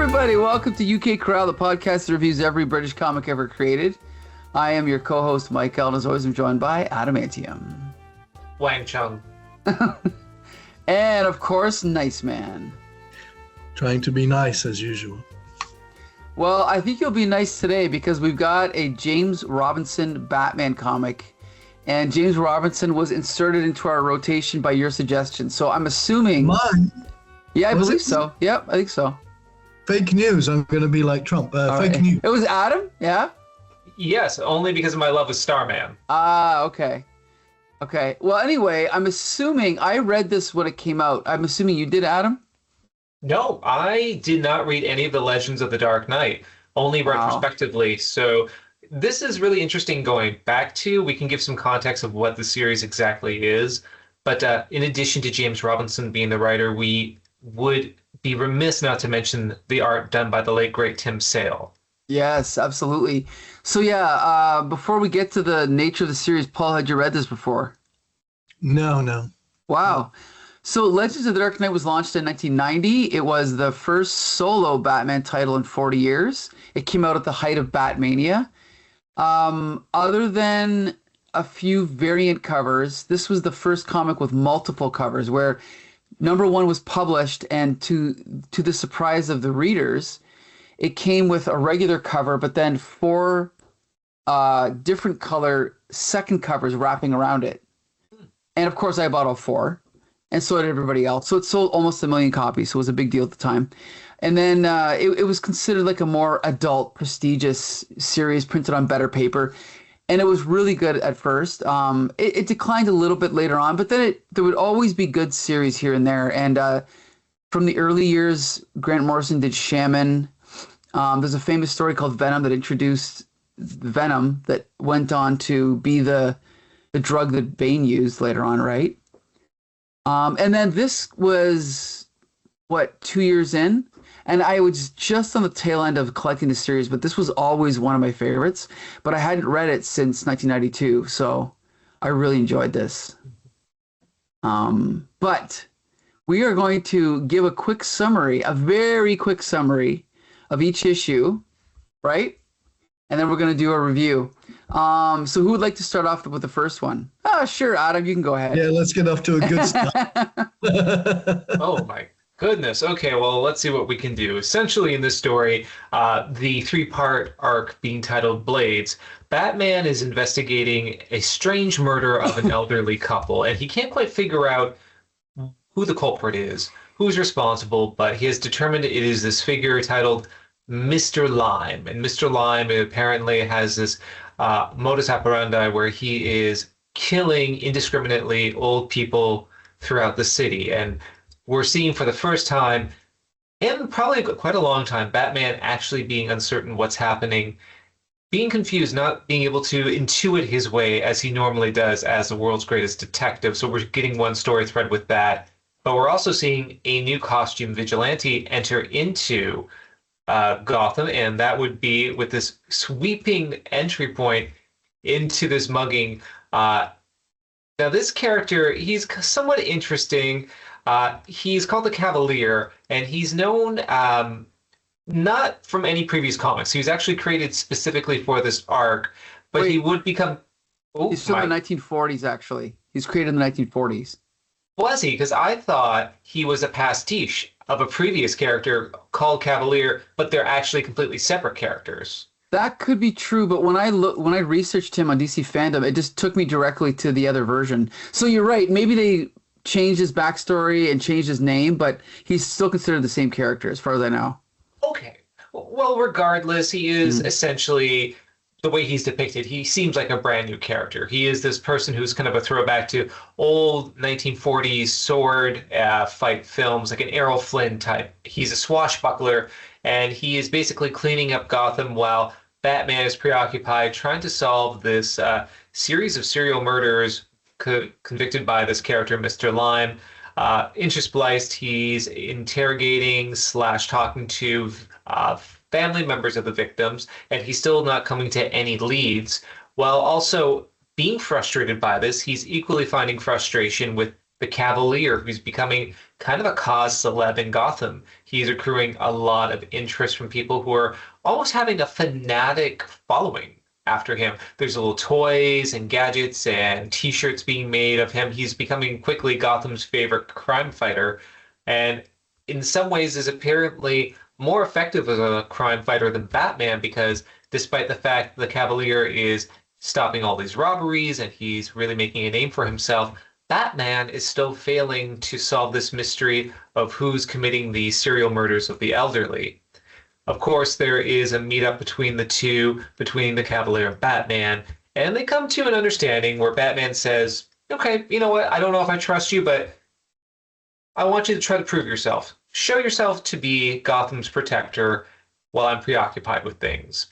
everybody. Welcome to UK CORRAL, the podcast that reviews every British comic ever created. I am your co-host, Mike L, and as always, I'm joined by Adamantium. Wang Chung. And, of course, Nice Man. Trying to be nice, as usual. Well, I think you'll be nice today because we've got a James Robinson Batman comic. And James Robinson was inserted into our rotation by your suggestion. So I'm assuming... Mine? Yeah, I believe so. Yep, I think so. Fake news. I'm going to be like Trump. Fake news. It was Adam? Yeah? Yes, only because of my love of Starman. Ah, okay. Okay. Well, anyway, I'm assuming I read this when it came out. I'm assuming you did, Adam? No, I did not read any of the Legends of the Dark Knight, only retrospectively. So this is really interesting going back to. We can give some context of what the series exactly is. But in addition to James Robinson being the writer, we would be remiss not to mention the art done by the late, great Tim Sale. Yes, absolutely. So yeah, before we get to the nature of the series, Paul, had you read this before? No. Wow. So Legends of the Dark Knight was launched in 1990. It was the first solo Batman title in 40 years. It came out at the height of Batmania. Other than a few variant covers, this was the first comic with multiple covers where number one was published, and to the surprise of the readers, it came with a regular cover, but then four different color second covers wrapping around it. And of course, I bought all four, and so did everybody else. So it sold almost 1 million copies, so it was a big deal at the time. And then it was considered like a more adult, prestigious series printed on better paper. And it was really good at first. It declined a little bit later on, but then there would always be good series here and there. And from the early years, Grant Morrison did Shaman. There's a famous story called Venom that introduced Venom that went on to be the drug that Bane used later on, right? And then this was, 2 years in? And I was just on the tail end of collecting the series, but this was always one of my favorites. But I hadn't read it since 1992, so I really enjoyed this. But we are going to give a quick summary, a very quick summary of each issue, right? And then we're going to do a review. So who would like to start off with the first one? Sure, Adam, you can go ahead. Yeah, let's get off to a good start. Oh, my goodness. Okay, well, let's see what we can do. Essentially, in this story, the three-part arc being titled Blades, Batman is investigating a strange murder of an elderly couple, and he can't quite figure out who the culprit is, who's responsible, but he has determined it is this figure titled Mr. Lime. And Mr. Lime apparently has this modus operandi where he is killing indiscriminately old people throughout the city. And we're seeing for the first time, and probably quite a long time, Batman actually being uncertain what's happening, being confused, not being able to intuit his way as he normally does as the world's greatest detective. So we're getting one story thread with that. But we're also seeing a new costume vigilante enter into Gotham, and that would be with this sweeping entry point into this mugging. Now, this character, he's somewhat interesting. He's called the Cavalier, and he's known not from any previous comics. He was actually created specifically for this arc, but he would become... He's from the 1940s, actually. He's created in the 1940s. Was he? Because I thought he was a pastiche of a previous character called Cavalier, but they're actually completely separate characters. That could be true, but when I researched him on DC Fandom, it just took me directly to the other version. So you're right. Maybe they changed his backstory and changed his name, but he's still considered the same character as far as I know. Okay. Well, regardless, he is essentially, the way he's depicted, he seems like a brand new character. He is this person who's kind of a throwback to old 1940s sword fight films, like an Errol Flynn type. He's a swashbuckler, and he is basically cleaning up Gotham while Batman is preoccupied trying to solve this series of serial murders convicted by this character, Mr. Lime. Interspliced, he's interrogating / talking to family members of the victims, and he's still not coming to any leads. While also being frustrated by this, he's equally finding frustration with the Cavalier, who's becoming kind of a cause celeb in Gotham. He's accruing a lot of interest from people who are almost having a fanatic following after him. There's little toys and gadgets and t-shirts being made of him. He's becoming quickly Gotham's favorite crime fighter, and in some ways is apparently more effective as a crime fighter than Batman, because despite the fact the Cavalier is stopping all these robberies and he's really making a name for himself, Batman is still failing to solve this mystery of who's committing the serial murders of the elderly. Of course, there is a meetup between the two, between the Cavalier and Batman, and they come to an understanding where Batman says, okay, you know what, I don't know if I trust you, but I want you to try to prove yourself. Show yourself to be Gotham's protector while I'm preoccupied with things.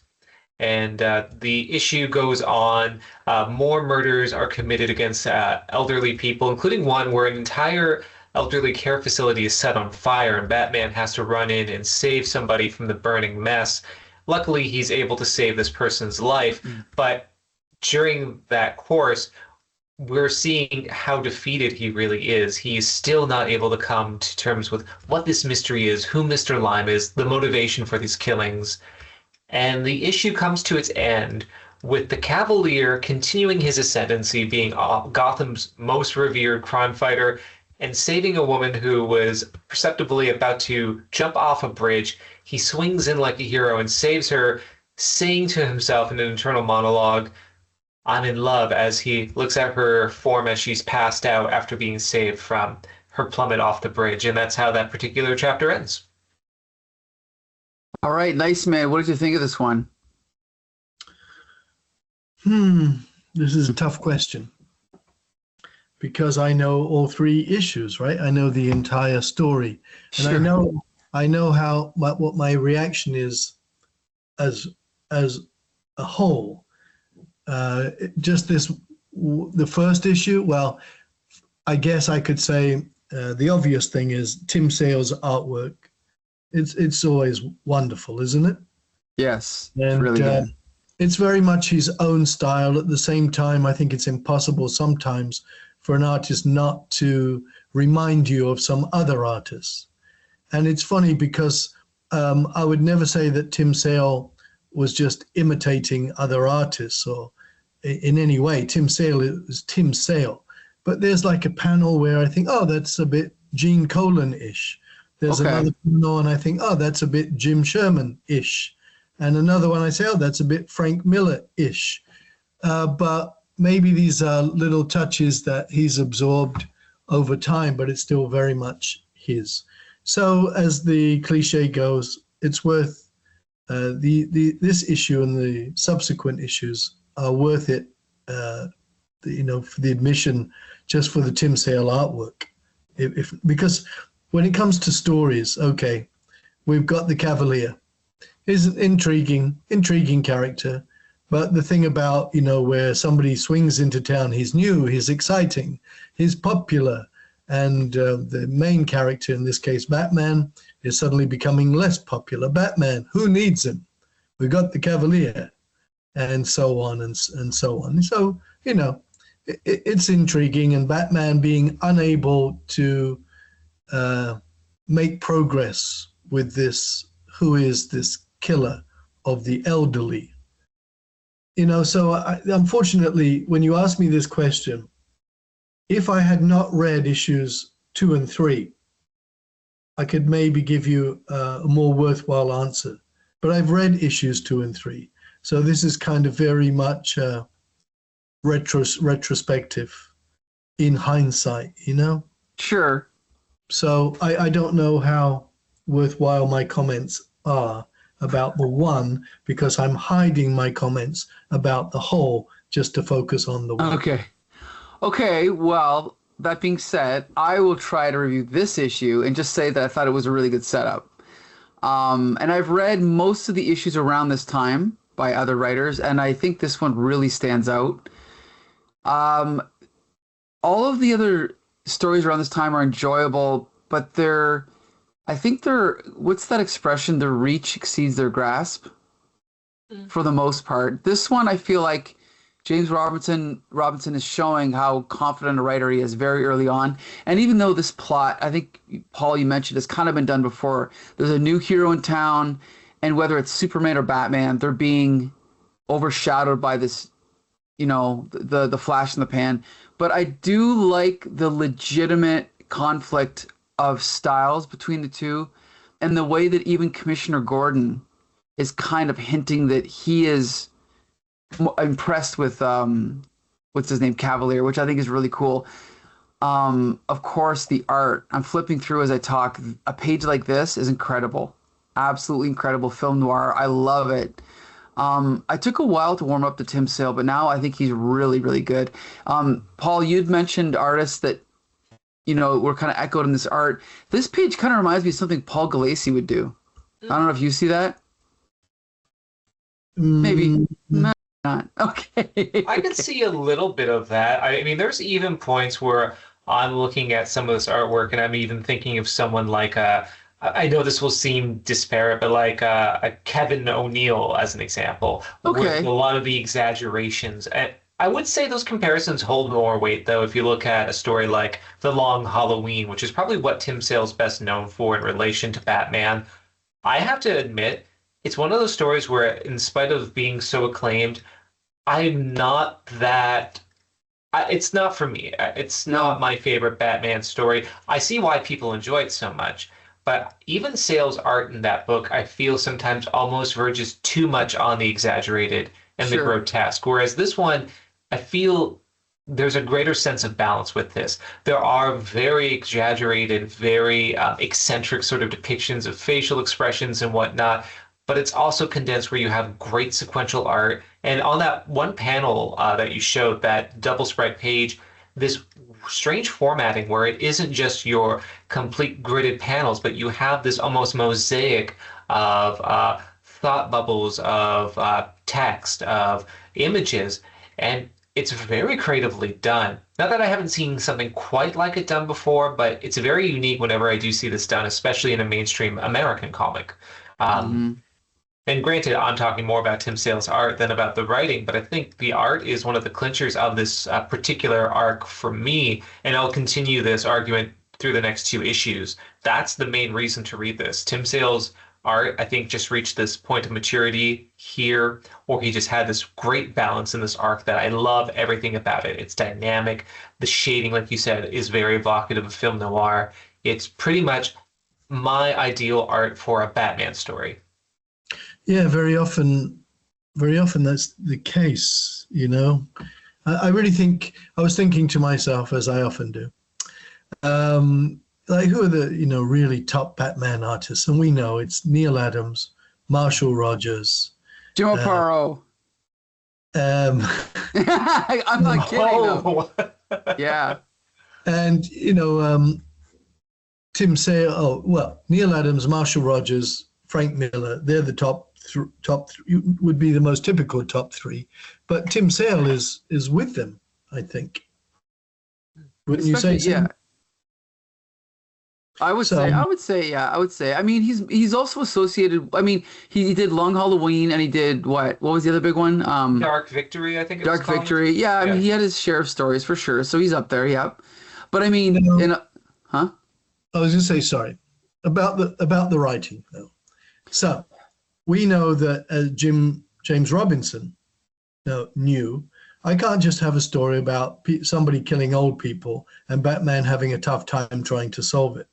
And the issue goes on. More murders are committed against elderly people, including one where an entire elderly care facility is set on fire, and Batman has to run in and save somebody from the burning mess. Luckily, he's able to save this person's life, but during that course, we're seeing how defeated he really is. He's still not able to come to terms with what this mystery is, who Mr. Lime is, the motivation for these killings. And the issue comes to its end with the Cavalier continuing his ascendancy, being Gotham's most revered crime fighter, and saving a woman who was perceptibly about to jump off a bridge. He swings in like a hero and saves her, saying to himself in an internal monologue, I'm in love, as he looks at her form as she's passed out after being saved from her plummet off the bridge. And that's how that particular chapter ends. All right, nice, man. What did you think of this one? This is a tough question because I know all three issues, right? I know the entire story, and Sure. I know how what my reaction is as a whole. Just the first issue. Well, I guess I could say the obvious thing is Tim Sale's artwork. It's always wonderful, isn't it? Yes, it's And really good. it's very much his own style. At the same time, I think it's impossible sometimes for an artist not to remind you of some other artists. And it's funny because I would never say that Tim Sale was just imitating other artists or in any way. Tim Sale is Tim Sale. But there's like a panel where I think, oh, that's a bit Gene Colan-ish. There's Okay. another panel and I think, oh, that's a bit Jim Sherman-ish. And another one I say, oh, that's a bit Frank Miller-ish. But maybe these are little touches that he's absorbed over time, but it's still very much his. So as the cliche goes, it's worth this issue and the subsequent issues are worth it, for the admission, just for the Tim Sale artwork. Because when it comes to stories, okay, we've got the Cavalier. He's an intriguing character. But the thing about, where somebody swings into town, he's new, he's exciting, he's popular. And the main character, in this case, Batman, is suddenly becoming less popular. Batman, who needs him? We got the Cavalier, and so on and so on. So, it's intriguing, and Batman being unable to make progress with this, who is this killer of the elderly. So unfortunately, when you ask me this question, if I had not read issues 2 and 3, I could maybe give you a more worthwhile answer. But I've read issues 2 and 3. So this is kind of very much retrospective in hindsight, Sure. So I don't know how worthwhile my comments are about the one, because I'm hiding my comments about the whole just to focus on the one. Okay, well, that being said, I will try to review this issue and just say that I thought it was a really good setup. And I've read most of the issues around this time by other writers, and I think this one really stands out. All of the other stories around this time are enjoyable, but what's that expression? Their reach exceeds their grasp for the most part. This one, I feel like, James Robinson is showing how confident a writer he is very early on. And even though this plot, I think Paul, you mentioned, has kind of been done before. There's a new hero in town, and whether it's Superman or Batman, they're being overshadowed by this, the flash in the pan. But I do like the legitimate conflict of styles between the two, and the way that even Commissioner Gordon is kind of hinting that he is impressed with what's his name, Cavalier, which I think is really cool. Of course, the art. I'm flipping through as I talk. A page like this is incredible, absolutely incredible. Film noir. I love it. I took a while to warm up to Tim Sale, but now I think he's really, really good. Paul, you'd mentioned artists that were kind of echoed in this art. This page kind of reminds me of something Paul Galassi would do. I don't know if you see that. Maybe. Not. Okay. I can see a little bit of that. I mean, there's even points where I'm looking at some of this artwork and I'm even thinking of someone like I know this will seem disparate, but like a Kevin O'Neill as an example, with a lot of the exaggerations. And I would say those comparisons hold more weight, though, if you look at a story like The Long Halloween, which is probably what Tim Sale's best known for in relation to Batman. I have to admit, it's one of those stories where, in spite of being so acclaimed, I'm not that. It's not for me. It's not my favorite Batman story. I see why people enjoy it so much. But even Sale's art in that book, I feel sometimes almost verges too much on the exaggerated and the grotesque. Whereas this one, I feel there's a greater sense of balance with this. There are very exaggerated, very eccentric sort of depictions of facial expressions and whatnot, but it's also condensed where you have great sequential art. And on that one panel that you showed, that double spread page, this strange formatting where it isn't just your complete gridded panels, but you have this almost mosaic of thought bubbles, of text, of images, and it's very creatively done. Not that I haven't seen something quite like it done before, but it's very unique whenever I do see this done, especially in a mainstream American comic. And granted, I'm talking more about Tim Sale's art than about the writing, but I think the art is one of the clinchers of this particular arc for me, and I'll continue this argument through the next two issues. That's the main reason to read this. Tim Sale's art, I think, just reached this point of maturity here, or he just had this great balance in this arc that I love everything about it. It's dynamic. The shading, like you said, is very evocative of film noir. It's pretty much my ideal art for a Batman story. Yeah, very often that's the case, I really think, I was thinking to myself, as I often do, like, who are the, really top Batman artists? And we know it's Neil Adams, Marshall Rogers, Joe Aparo. I'm not kidding, though. Yeah. And, Tim Sale, Neil Adams, Marshall Rogers, Frank Miller, they're the top three, would be the most typical top three, but Tim Sale is with them, I think. Wouldn't you say so? Yeah. I would say. I mean, he's also associated. I mean, he did Long Halloween, and he did what? What was the other big one? Dark Victory, I think. Dark Victory. Yeah, I mean, he had his share of stories for sure. So he's up there. Yep. But I mean, I was just say sorry about the writing though. So we know that James Robinson knew, I can't just have a story about somebody killing old people and Batman having a tough time trying to solve it.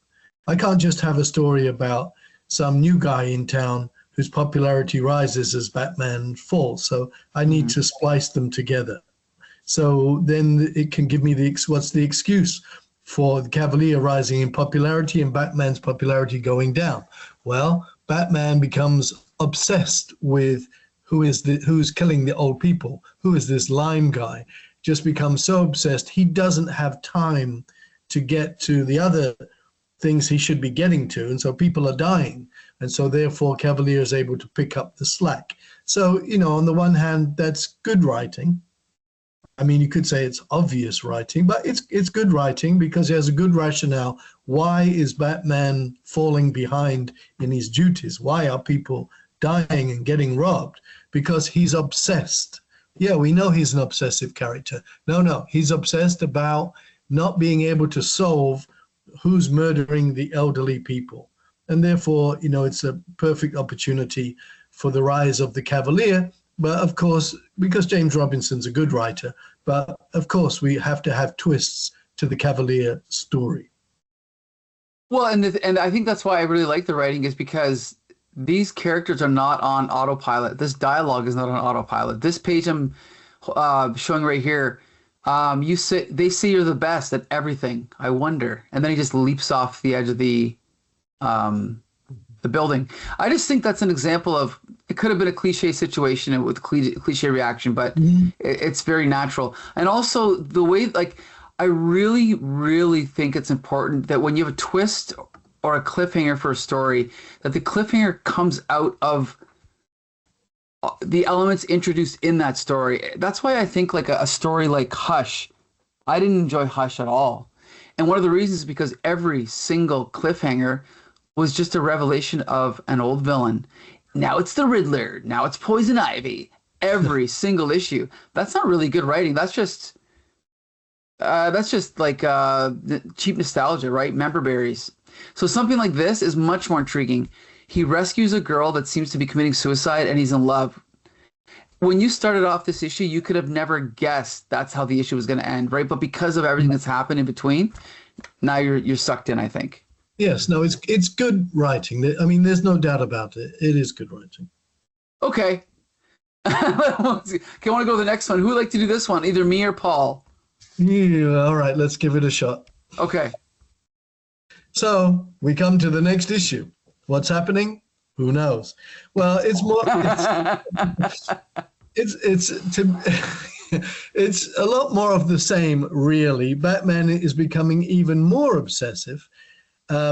I can't just have a story about some new guy in town whose popularity rises as Batman falls. So I need to splice them together. So then it can give me what's the excuse for the Cavalier rising in popularity and Batman's popularity going down? Well, Batman becomes obsessed with who's killing the old people, who is this lime guy, just becomes so obsessed he doesn't have time to get to the other things he should be getting to, and so people are dying, and so therefore Cavalier is able to pick up the slack. So on the one hand, that's good writing. I mean, you could say it's obvious writing, but it's good writing because he has a good rationale. Why is Batman falling behind in his duties? Why are people dying and getting robbed? Because he's obsessed Yeah, we know he's an obsessive character. No, he's obsessed about not being able to solve who's murdering the elderly people. And therefore, it's a perfect opportunity for the rise of the Cavalier. But of course, because James Robinson's a good writer, but of course we have to have twists to the Cavalier story. Well, and I think that's why I really like the writing, is because these characters are not on autopilot. This dialogue is not on autopilot. This page I'm showing right here, they say you're the best at everything. I wonder, and then he just leaps off the edge of the building. I just think that's an example of, it could have been a cliche situation with cliche reaction, but it's very natural. And also the way, like, I really, really think it's important that when you have a twist or a cliffhanger for a story, that the cliffhanger comes out of the elements introduced in that story. That's why I think like a story like Hush, I didn't enjoy Hush at all. And one of the reasons is because every single cliffhanger was just a revelation of an old villain. Now it's the Riddler. Now it's Poison Ivy. Every single issue. That's not really good writing. That's just like cheap nostalgia, right? Member berries. So something like this is much more intriguing. He rescues a girl that seems to be committing suicide, and he's in love. When you started off this issue, you could have never guessed that's how the issue was going to end, right? But because of everything that's happened in between, now you're sucked in, I think. Yes, no, it's good writing. I mean, there's no doubt about it. It is good writing. Okay. Okay, I want to go to the next one. Who would like to do this one? Either me or Paul. Yeah, all right, let's give it a shot. Okay. So we come to the next issue. What's happening? Who knows? Well, it's more. It's a lot more of the same, really. Batman is becoming even more obsessive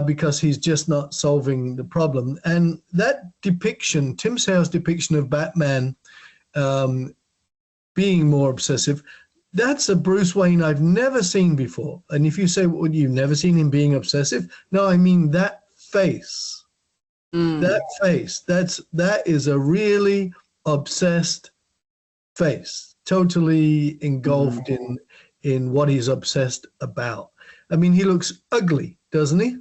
because he's just not solving the problem. And that depiction, Tim Sale's depiction of Batman being more obsessive, that's a Bruce Wayne I've never seen before. And if you say, well, you've never seen him being obsessive? No, I mean that face. That face. That is a really obsessed face, totally engulfed in what he's obsessed about. I mean, he looks ugly, doesn't he?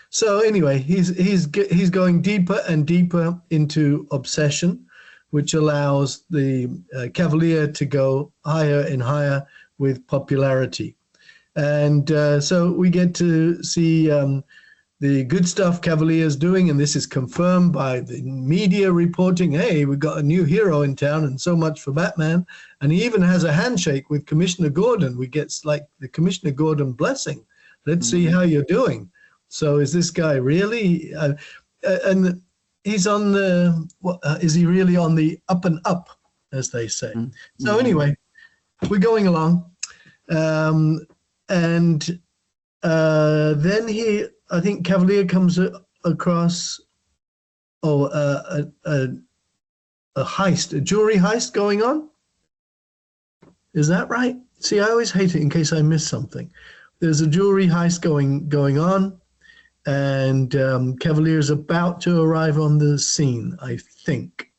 So anyway, he's going deeper and deeper into obsession, which allows the Cavalier to go higher and higher with popularity. And so we get to see the good stuff Cavalier's doing, and this is confirmed by the media reporting, hey, we've got a new hero in town, and so much for Batman. And he even has a handshake with Commissioner Gordon. We get like the Commissioner Gordon blessing. Let's see how you're doing. So is this guy really? And he's on the, is he really on the up and up, as they say? So anyway, we're going along. And then I think Cavalier comes across a heist, a jewelry heist going on. Is that right? See, I always hate it in case I miss something. There's a jewelry heist going on, and Cavalier's about to arrive on the scene, I think.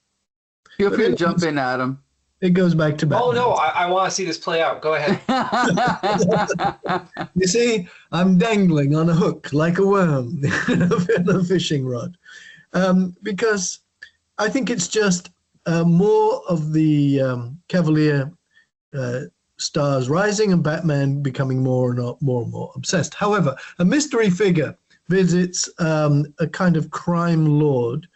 Feel free to jump in, Adam. It goes back to Batman. Oh, no, I want to see this play out. Go ahead. You see, I'm dangling on a hook like a worm in a fishing rod. Because I think it's just more of the Cavalier stars rising and Batman becoming more and more obsessed. However, a mystery figure visits a kind of crime lord,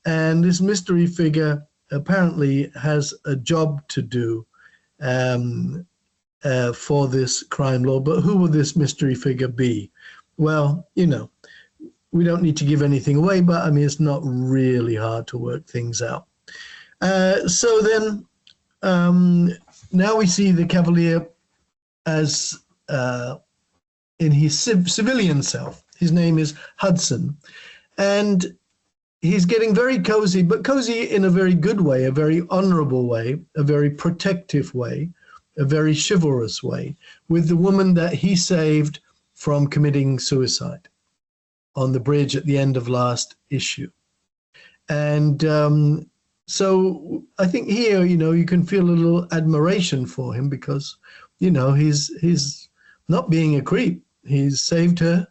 and this mystery figure apparently has a job to do for this crime lord. But who will this mystery figure be? Well, we don't need to give anything away, but I mean, it's not really hard to work things out. So then now we see the Cavalier as in his civilian self. His name is Hudson, and he's getting very cozy, but cozy in a very good way, a very honorable way, a very protective way, a very chivalrous way, with the woman that he saved from committing suicide on the bridge at the end of last issue. And So I think here, you can feel a little admiration for him because, he's not being a creep. He's saved her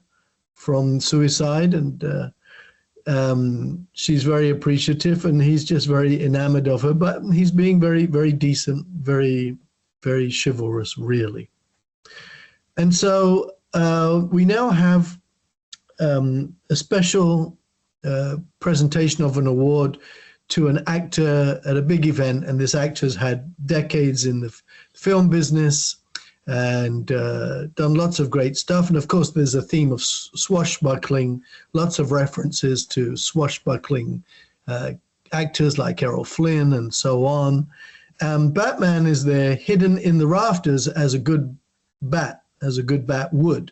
from suicide, and she's very appreciative, and he's just very enamored of her. But he's being very, very decent, very, very chivalrous, really. And so we now have a special presentation of an award to an actor at a big event, and this actor's had decades in the film business and done lots of great stuff. And of course, there's a theme of swashbuckling, lots of references to swashbuckling actors like Errol Flynn and so on. Batman is there hidden in the rafters as a good bat would,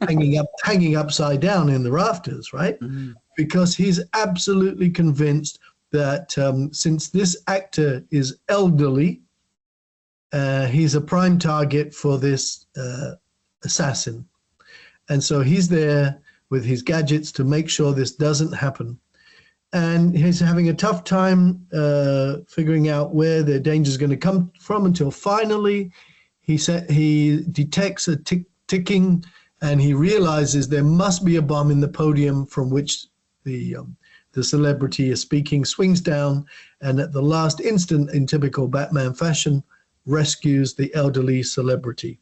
hanging upside down in the rafters, right? Mm-hmm. Because he's absolutely convinced that since this actor is elderly, he's a prime target for this assassin. And so he's there with his gadgets to make sure this doesn't happen. And he's having a tough time figuring out where the danger is going to come from until finally he detects a ticking, and he realizes there must be a bomb in the podium from which the celebrity is speaking, swings down, and at the last instant, in typical Batman fashion, rescues the elderly celebrity.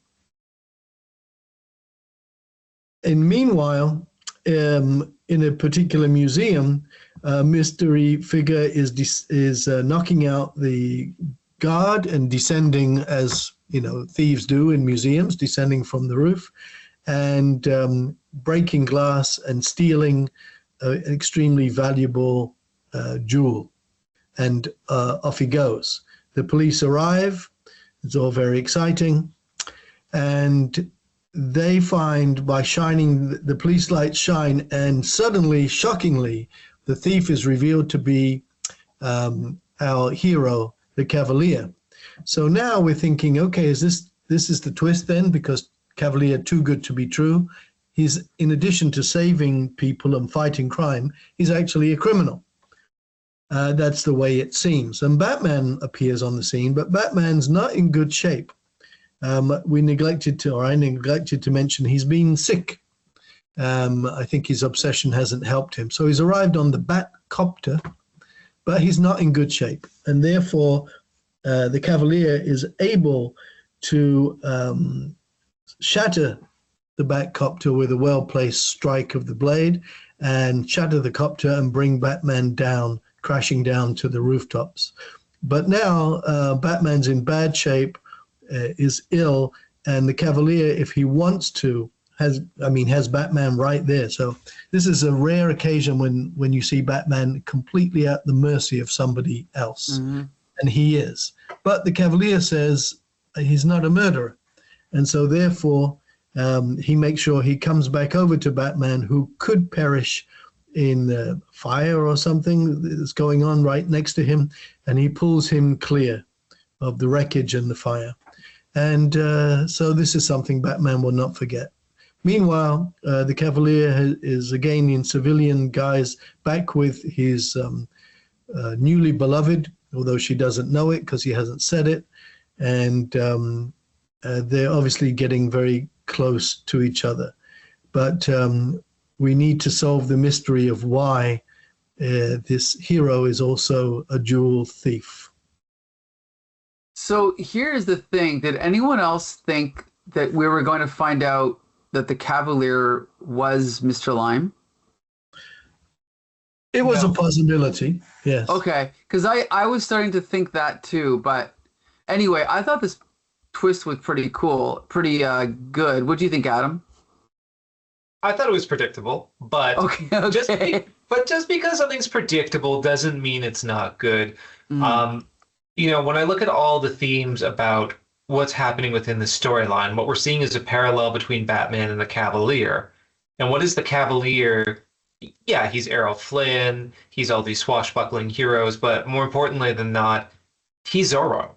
And meanwhile, in a particular museum, a mystery figure is knocking out the guard and descending, as thieves do in museums, descending from the roof and breaking glass and stealing an extremely valuable jewel. And off he goes. The police arrive. It's all very exciting. And they find, by shining, the police lights shine, and suddenly, shockingly, the thief is revealed to be our hero, the Cavalier. So now we're thinking, okay, this is the twist then, because Cavalier, too good to be true. He's, in addition to saving people and fighting crime, he's actually a criminal. That's the way it seems. And Batman appears on the scene, but Batman's not in good shape. I neglected to mention he's been sick. I think his obsession hasn't helped him. So he's arrived on the Batcopter, but he's not in good shape. And therefore, the Cavalier is able to shatter the Batcopter with a well-placed strike of the blade and shatter the copter and bring Batman down, crashing down to the rooftops. But now Batman's in bad shape, is ill, and the Cavalier, if he wants to, has Batman right there. So this is a rare occasion when you see Batman completely at the mercy of somebody else. Mm-hmm. And he is. But the Cavalier says he's not a murderer. And so therefore, he makes sure he comes back over to Batman, who could perish in fire or something that's going on right next to him, and he pulls him clear of the wreckage and the fire. And so this is something Batman will not forget. Meanwhile, the Cavalier is again in civilian guise, back with his newly beloved, although she doesn't know it because he hasn't said it. And they're obviously getting very close to each other. But we need to solve the mystery of why this hero is also a jewel thief. So here's the thing. Did anyone else think that we were going to find out that the Cavalier was Mr. Lime? It was a possibility, yes. Okay, because I was starting to think that too. But anyway, I thought this twist was pretty cool, pretty good. What do you think, Adam? I thought it was predictable, but okay. Just because something's predictable doesn't mean it's not good. Mm. When I look at all the themes about what's happening within the storyline, what we're seeing is a parallel between Batman and the Cavalier. And what is the Cavalier? Yeah, he's Errol Flynn, he's all these swashbuckling heroes, but more importantly than not, he's Zorro.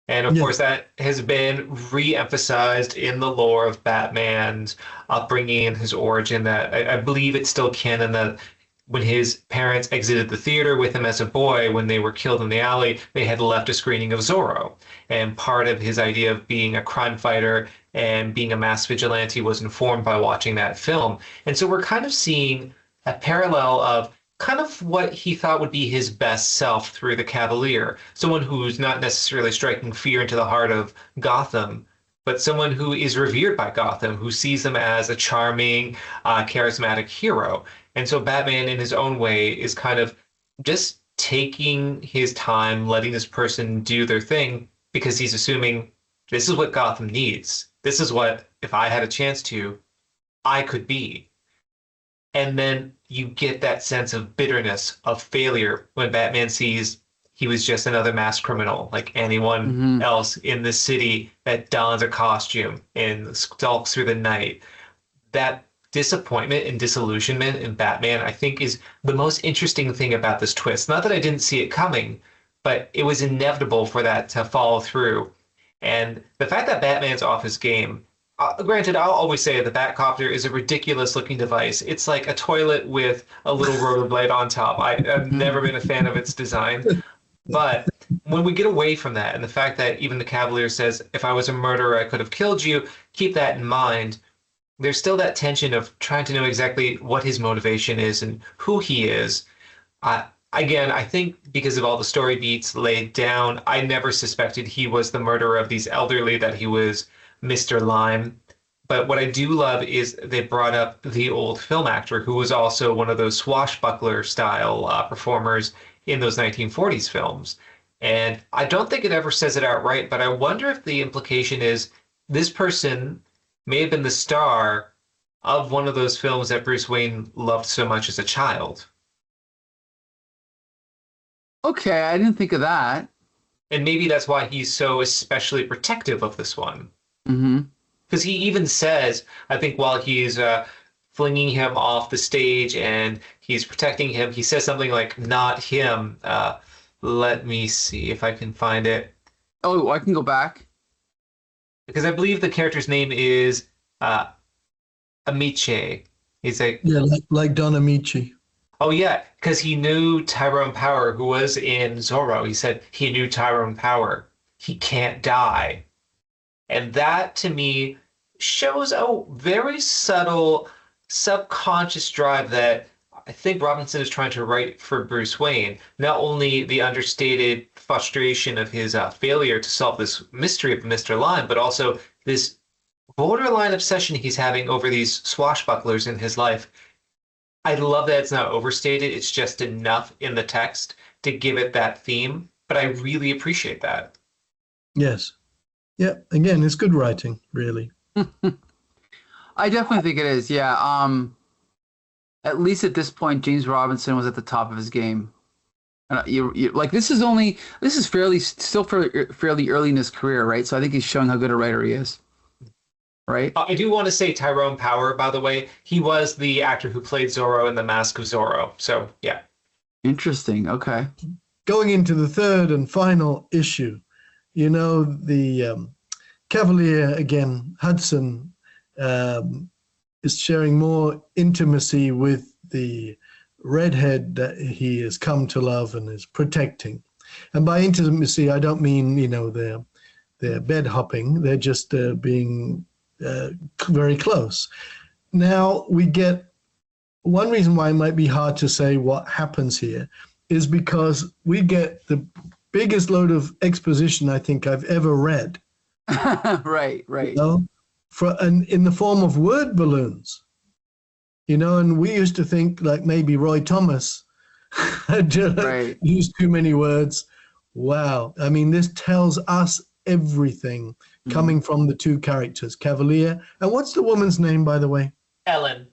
And of course, that has been re-emphasized in the lore of Batman's upbringing and his origin. That I believe it's still canon that when his parents exited the theater with him as a boy, when they were killed in the alley, they had left a screening of Zorro. And part of his idea of being a crime fighter and being a mass vigilante was informed by watching that film. And so we're kind of seeing a parallel of kind of what he thought would be his best self through the Cavalier, someone who's not necessarily striking fear into the heart of Gotham, but someone who is revered by Gotham, who sees them as a charming, charismatic hero. And so Batman, in his own way, is kind of just taking his time, letting this person do their thing, because he's assuming this is what Gotham needs. This is what, if I had a chance to, I could be. And then you get that sense of bitterness, of failure, when Batman sees he was just another mass criminal like anyone else in this city that dons a costume and stalks through the night. That disappointment and disillusionment in Batman, I think, is the most interesting thing about this twist. Not that I didn't see it coming, but it was inevitable for that to follow through. And the fact that Batman's off his game, granted, I'll always say the Batcopter is a ridiculous looking device. It's like a toilet with a little rotor blade on top. I've never been a fan of its design. But when we get away from that, and the fact that even the Cavalier says, if I was a murderer, I could have killed you, keep that in mind. There's still that tension of trying to know exactly what his motivation is and who he is. Again, I think because of all the story beats laid down, I never suspected he was the murderer of these elderly, that he was Mr. Lime. But what I do love is they brought up the old film actor who was also one of those swashbuckler style performers in those 1940s films. And I don't think it ever says it outright, but I wonder if the implication is this person may have been the star of one of those films that Bruce Wayne loved so much as a child. Okay, I didn't think of that. And maybe that's why he's so especially protective of this one. Mm-hmm. Because he even says, I think while he's flinging him off the stage and he's protecting him, he says something like, not him. Let me see if I can find it. Oh, I can go back. Because I believe the character's name is Amiche. He's like, Yeah, like Don Amici. oh yeah, because he knew Tyrone Power, who was in Zorro. He said he knew Tyrone Power. He can't die. And that, to me, shows a very subtle, subconscious drive that I think Robinson is trying to write for Bruce Wayne. Not only the understated frustration of his failure to solve this mystery of Mr. Lime, but also this borderline obsession he's having over these swashbucklers in his life. I love that it's not overstated. It's just enough in the text to give it that theme. But I really appreciate that. Yes. Yeah, again, it's good writing, really. I definitely think it is. Yeah. At least at this point, James Robinson was at the top of his game. You like this is still fairly early in his career, right? So I think he's showing how good a writer he is. Right. I do want to say Tyrone Power, by the way. He was the actor who played Zorro in The Mask of Zorro. So, yeah. Interesting. Okay. Going into the third and final issue, you know, the Cavalier, again, Hudson, is sharing more intimacy with the redhead that he has come to love and is protecting. And by intimacy, I don't mean, you know, they're bed hopping. They're just being very close. Now we get one reason why it might be hard to say what happens here is because we get the biggest load of exposition I think I've ever read. Right. You know, in the form of word balloons. You know, and we used to think like maybe Roy Thomas had used too many words. Wow. I mean, this tells us everything coming from the two characters, Cavalier. And what's the woman's name, by the way? Ellen.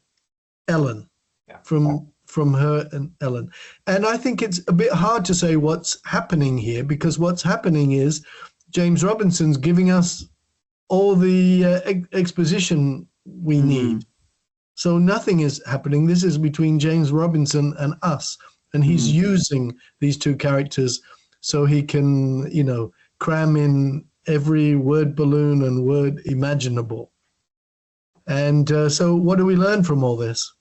Ellen. Yeah. From her and Ellen. And I think it's a bit hard to say what's happening here, because what's happening is James Robinson's giving us all the exposition we need. So nothing is happening. This is between James Robinson and us. And he's using these two characters so he can, you know, cram in every word balloon and word imaginable. And so what do we learn from all this?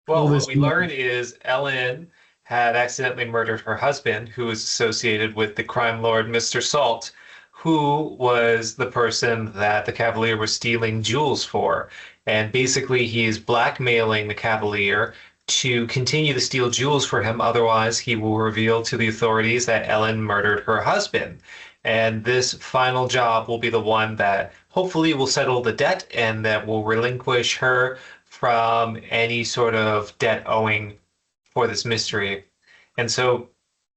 All Well, what this. we learn is Ellen had accidentally murdered her husband, who was associated with the crime lord Mr. Salt, who was the person that the Cavalier was stealing jewels for. And basically, he is blackmailing the Cavalier to continue to steal jewels for him. Otherwise, he will reveal to the authorities that Ellen murdered her husband. And this final job will be the one that hopefully will settle the debt and that will relinquish her from any sort of debt owing for this mystery. And so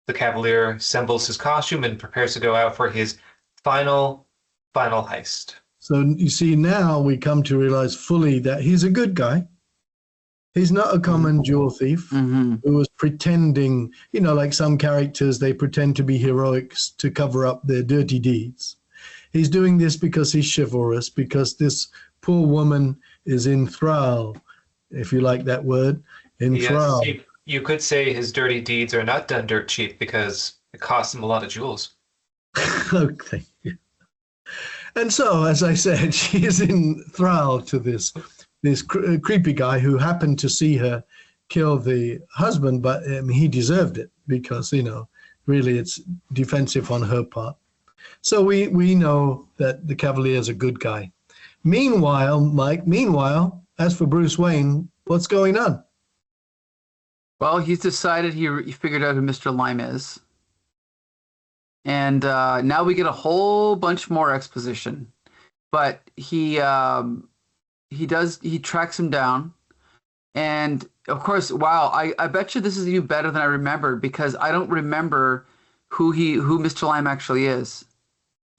the Cavalier assembles his costume and prepares to go out for his final heist. So you see, now we come to realize fully that he's a good guy. He's not a common jewel thief Mm-hmm. who was pretending, like some characters, they pretend to be heroics to cover up their dirty deeds. He's doing this because he's chivalrous, because this poor woman is in thrall, if you like that word, in thrall. Yes, you could say his dirty deeds are not done dirt cheap because it costs him a lot of jewels. Okay. And so, as I said, she is in thrall to this creepy guy who happened to see her kill the husband, but he deserved it because, really it's defensive on her part. So we know that the Cavalier is a good guy. Meanwhile, Mike, as for Bruce Wayne, what's going on? Well, he's decided he figured out who Mr. Lime is. And now we get a whole bunch more exposition. But he tracks him down. And of course, wow, I bet you this is even better than I remembered because I don't remember who Mr. Lime actually is.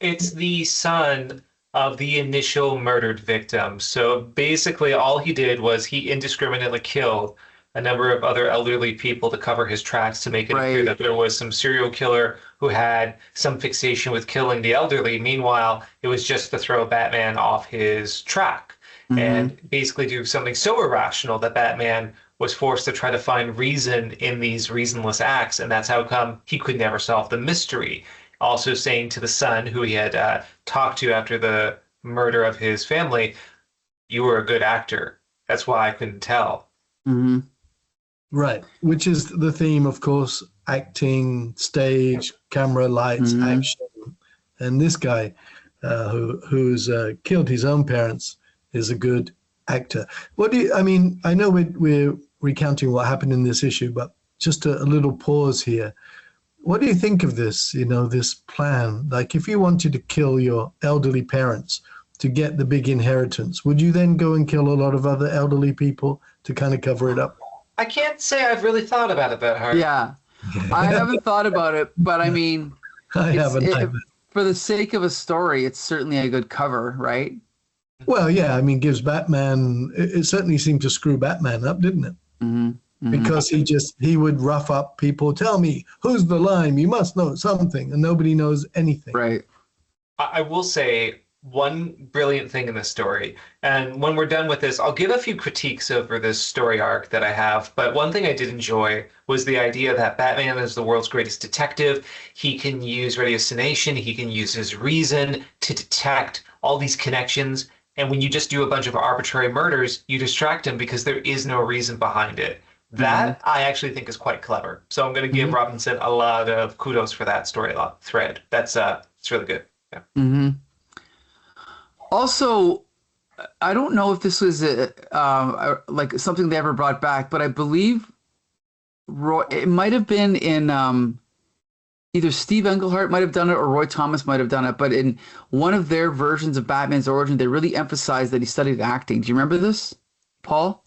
It's the son of the initial murdered victim. So basically, all he did was he indiscriminately killed a number of other elderly people to cover his tracks to make it appear Right. that there was some serial killer who had some fixation with killing the elderly. Meanwhile, it was just to throw Batman off his track and basically do something so irrational that Batman was forced to try to find reason in these reasonless acts. And that's how come he could never solve the mystery. Also saying to the son who he had talked to after the murder of his family, "You were a good actor. That's why I couldn't tell." Mm-hmm. Right, which is the theme, of course, acting, stage, camera, lights, action. And this guy who's killed his own parents is a good actor. I know we're recounting what happened in this issue, but just a little pause here. What do you think of this, this plan? Like, if you wanted to kill your elderly parents to get the big inheritance, would you then go and kill a lot of other elderly people to kind of cover it up? I can't say I've really thought about it that hard. Yeah, I haven't thought about it, but I mean, I haven't either. for the sake of a story, it's certainly a good cover, right? Well, yeah, gives Batman, it certainly seemed to screw Batman up, didn't it? Mm-hmm. Because he would rough up people, tell me, who's the Lime? You must know something, and nobody knows anything. Right. I will say one brilliant thing in this story, and when we're done with this, I'll give a few critiques over this story arc that I have, but one thing I did enjoy was the idea that Batman is the world's greatest detective. He can use ratiocination, he can use his reason to detect all these connections, and when you just do a bunch of arbitrary murders, you distract him because there is no reason behind it. That I actually think is quite clever. So I'm going to give Robinson a lot of kudos for that story thread. It's really good. Yeah. Mm-hmm. Also, I don't know if this was like something they ever brought back, but I believe it might have been in either Steve Englehart might have done it or Roy Thomas might have done it. But in one of their versions of Batman's origin, they really emphasized that he studied acting. Do you remember this, Paul?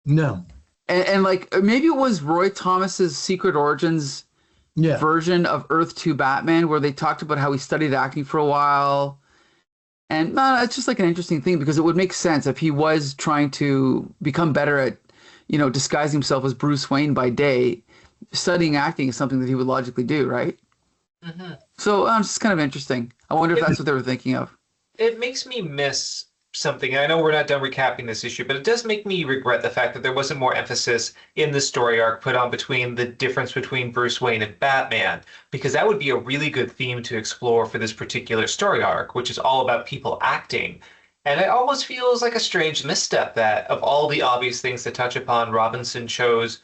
No. And like maybe it was Roy Thomas's Secret Origins version of Earth 2 Batman, where they talked about how he studied acting for a while. And it's just like an interesting thing because it would make sense if he was trying to become better at, disguising himself as Bruce Wayne by day. Studying acting is something that he would logically do, right? Mm-hmm. So it's just kind of interesting. I wonder if that's what they were thinking of. It makes me miss something. I know we're not done recapping this issue, but it does make me regret the fact that there wasn't more emphasis in the story arc put on between the difference between Bruce Wayne and Batman, because that would be a really good theme to explore for this particular story arc, which is all about people acting. And it almost feels like a strange misstep that of all the obvious things to touch upon, Robinson chose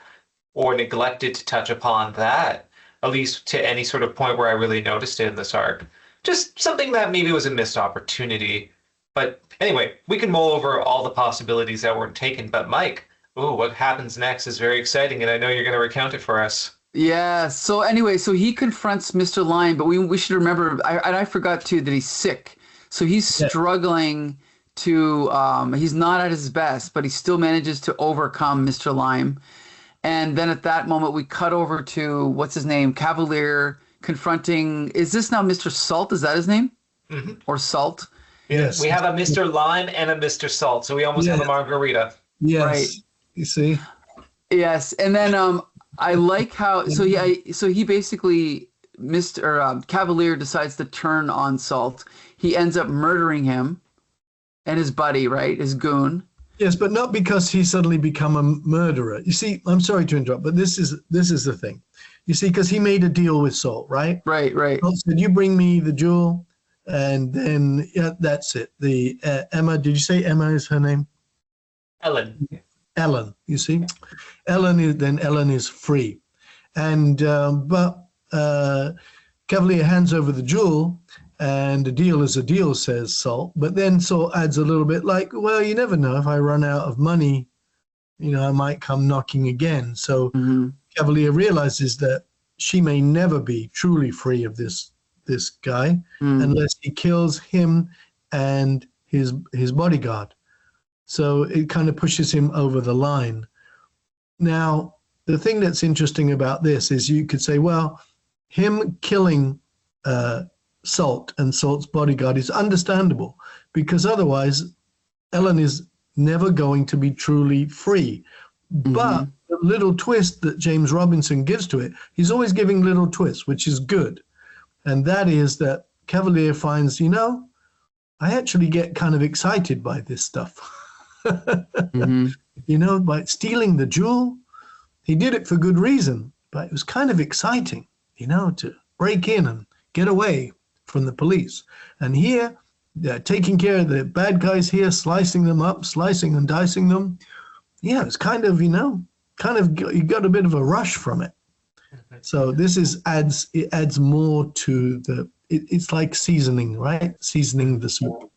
or neglected to touch upon that, at least to any sort of point where I really noticed it in this arc. Just something that maybe was a missed opportunity. But anyway, we can mull over all the possibilities that weren't taken. But Mike, ooh, what happens next is very exciting, and I know you're going to recount it for us. Yeah. So anyway, so he confronts Mr. Lime, but we should remember. I forgot too that he's sick, so he's struggling to. He's not at his best, but he still manages to overcome Mr. Lime. And then at that moment, we cut over to what's his name, Cavalier, confronting. Is this now Mr. Salt? Is that his name? Mm-hmm. Or Salt? Yes. We have a Mr. Lime and a Mr. Salt, so we almost have a margarita. Yes. Right. You see? Yes. And then I like how so he basically Cavalier decides to turn on Salt. He ends up murdering him and his buddy, right? His goon. Yes, but not because he suddenly become a murderer. You see, I'm sorry to interrupt, but this is the thing. You see, because he made a deal with Salt, right? Right. Salt said, "You bring me the jewel," and then that's it. The Emma. Did you say Emma is her name? Ellen. Ellen. You see, Ellen is free, and but Cavalier hands over the jewel. And a deal is a deal, says Salt. But then Salt adds a little bit like, well, you never know. If I run out of money, I might come knocking again. So Cavalier realizes that she may never be truly free of this guy unless he kills him and his bodyguard. So it kind of pushes him over the line. Now, the thing that's interesting about this is you could say, well, him killing Salt and Salt's bodyguard is understandable because otherwise Ellen is never going to be truly free. But the little twist that James Robinson gives to it, he's always giving little twists, which is good. And that is that Cavalier finds, I actually get kind of excited by this stuff. By stealing the jewel, he did it for good reason, but it was kind of exciting, to break in and get away from the police. And here, they're taking care of the bad guys here, slicing them up, slicing and dicing them. Yeah, it's kind of, you got a bit of a rush from it. So this adds more to it's like seasoning, right? Seasoning the soup.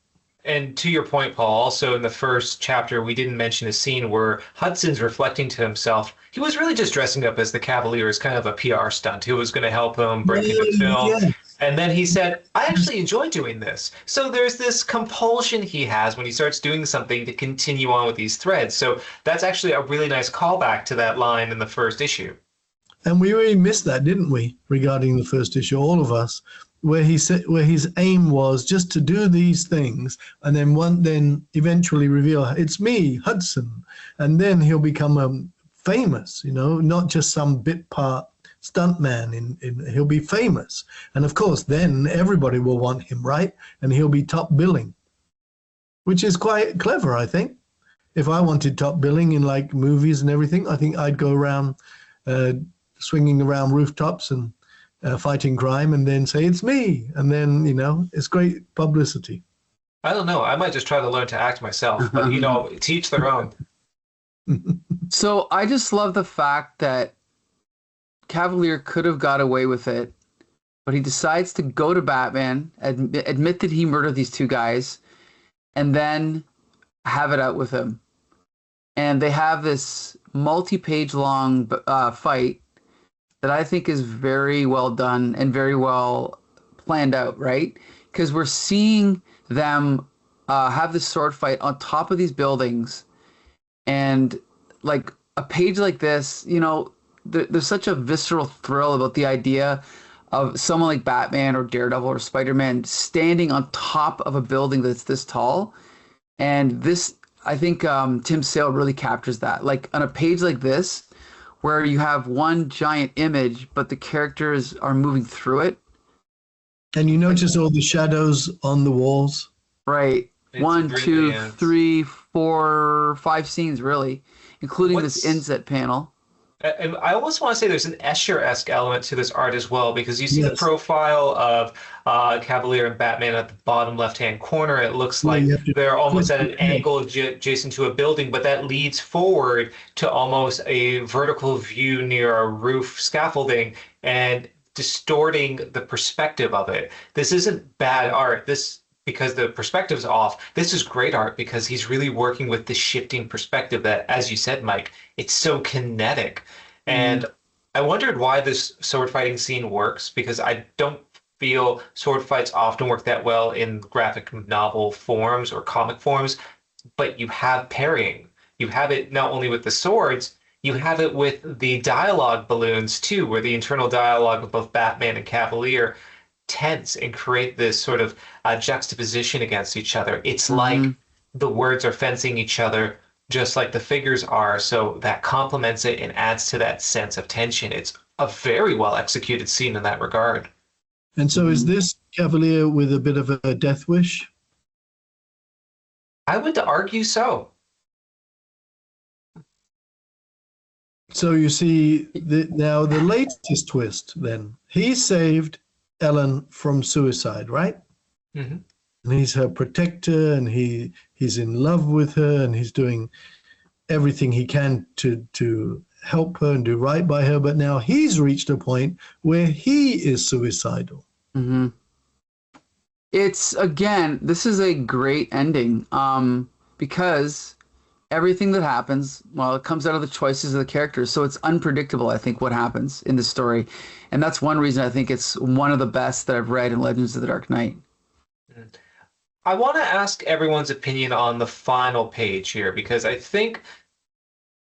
And to your point, Paul, also in the first chapter, we didn't mention a scene where Hudson's reflecting to himself. He was really just dressing up as the Cavalier as kind of a PR stunt who was going to help him break into film. Yes. And then he said, I actually enjoy doing this. So there's this compulsion he has when he starts doing something to continue on with these threads. So that's actually a really nice callback to that line in the first issue. And we really missed that, didn't we, regarding the first issue, all of us, where his aim was just to do these things and then eventually reveal, it's me, Hudson. And then he'll become famous, not just some bit part stuntman. He'll be famous. And of course, then everybody will want him, right? And he'll be top billing, which is quite clever, I think. If I wanted top billing in like movies and everything, I think I'd go around swinging around rooftops and fighting crime and then say, it's me. And then, it's great publicity. I don't know. I might just try to learn to act myself, but, to each their own. So I just love the fact that Cavalier could have got away with it, but he decides to go to Batman, admit that he murdered these two guys, and then have it out with him. And they have this multi-page long fight that I think is very well done and very well planned out, right? Because we're seeing them have this sword fight on top of these buildings, and like a page like this, there's such a visceral thrill about the idea of someone like Batman or Daredevil or Spider-Man standing on top of a building that's this tall. And this, I think Tim Sale really captures that. Like on a page like this, where you have one giant image, but the characters are moving through it. And you notice all the shadows on the walls. Right. It's 1, 2, 3, 4, 5 scenes, really, including this inset panel. And I almost want to say there's an Escher-esque element to this art as well, because you see the Yes. profile of Cavalier and Batman at the bottom left-hand corner. It looks Yeah, like you have to they're almost twist at your an head. angle adjacent to a building, but that leads forward to almost a vertical view near a roof scaffolding and distorting the perspective of it. This isn't bad art. This because the perspective's off. This is great art because he's really working with the shifting perspective that, as you said, Mike, it's so kinetic. And I wondered why this sword fighting scene works because I don't feel sword fights often work that well in graphic novel forms or comic forms, but you have parrying. You have it not only with the swords, you have it with the dialogue balloons too, where the internal dialogue of both Batman and Cavalier tense and create this sort of juxtaposition against each other. It's Mm-hmm. like the words are fencing each other, just like the figures are. So that complements it and adds to that sense of tension. It's a very well executed scene in that regard. And so is this Cavalier with a bit of a death wish? I would argue so. So you see, now the latest twist then. He saved Ellen from suicide, right? Hmm. And he's her protector and he's in love with her and he's doing everything he can to help her and do right by her. But now he's reached a point where he is suicidal. Mm-hmm. It's again, this is a great ending, because everything that happens, well, it comes out of the choices of the characters, so it's unpredictable. I think what happens in the story, and that's one reason I think it's one of the best that I've read in Legends of the Dark Knight. I want to ask everyone's opinion on the final page here because I think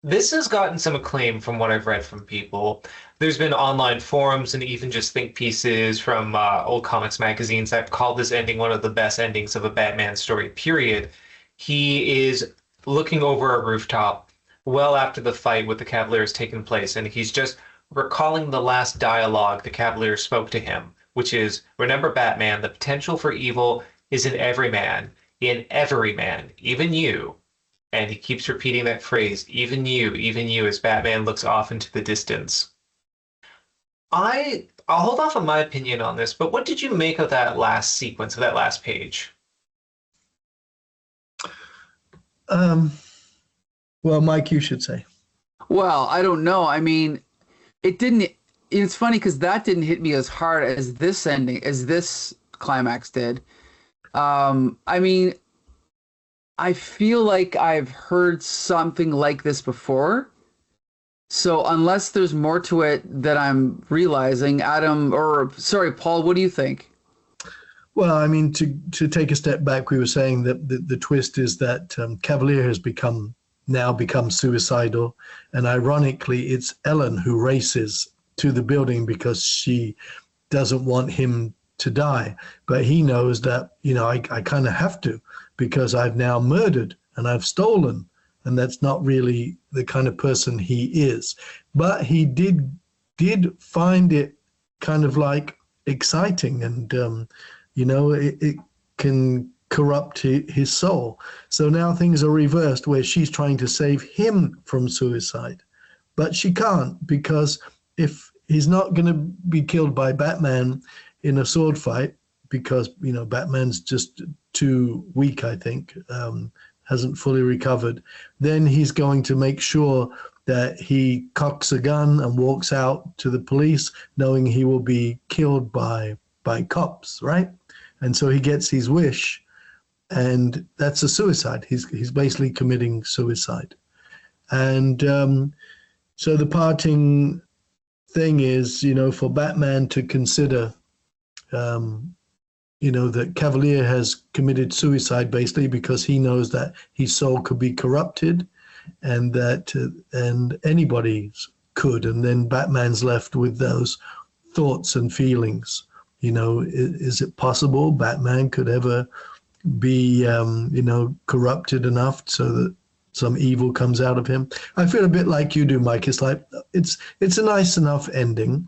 this has gotten some acclaim from what I've read from people. There's been online forums and even just think pieces from old comics magazines that call this ending one of the best endings of a Batman story, period. He is looking over a rooftop well after the fight with the Cavalier has taken place, and he's just recalling the last dialogue the Cavalier spoke to him, which is, remember, Batman, the potential for evil is in every man, even you. And he keeps repeating that phrase, even you, as Batman looks off into the distance. I'll hold off on my opinion on this, but what did you make of that last sequence, of that last page? Well, Mike, you should say. Well, I don't know. I mean, it didn't. It's funny because that didn't hit me as hard as this ending, as this climax did. I mean, I feel like I've heard something like this before. So unless there's more to it that I'm realizing, Adam, or sorry, Paul, what do you think? Well, I mean, to take a step back, we were saying that the twist is that Cavalier has now become suicidal, and ironically, it's Ellen who races to the building because she doesn't want him to die. But he knows that, I kind of have to because I've now murdered and I've stolen, and that's not really the kind of person he is. But he did find it kind of like exciting, and it can corrupt his soul. So now things are reversed where she's trying to save him from suicide, but she can't, because if he's not going to be killed by Batman in a sword fight, because Batman's just too weak, I think, hasn't fully recovered, then he's going to make sure that he cocks a gun and walks out to the police knowing he will be killed by cops, right? And so he gets his wish, and that's a suicide. He's basically committing suicide. And so the parting thing is, for Batman to consider, that Cavalier has committed suicide basically because he knows that his soul could be corrupted, and that and anybody's could, and then Batman's left with those thoughts and feelings. Is it possible Batman could ever be, corrupted enough so that some evil comes out of him? I feel a bit like you do, Mike. It's like it's a nice enough ending.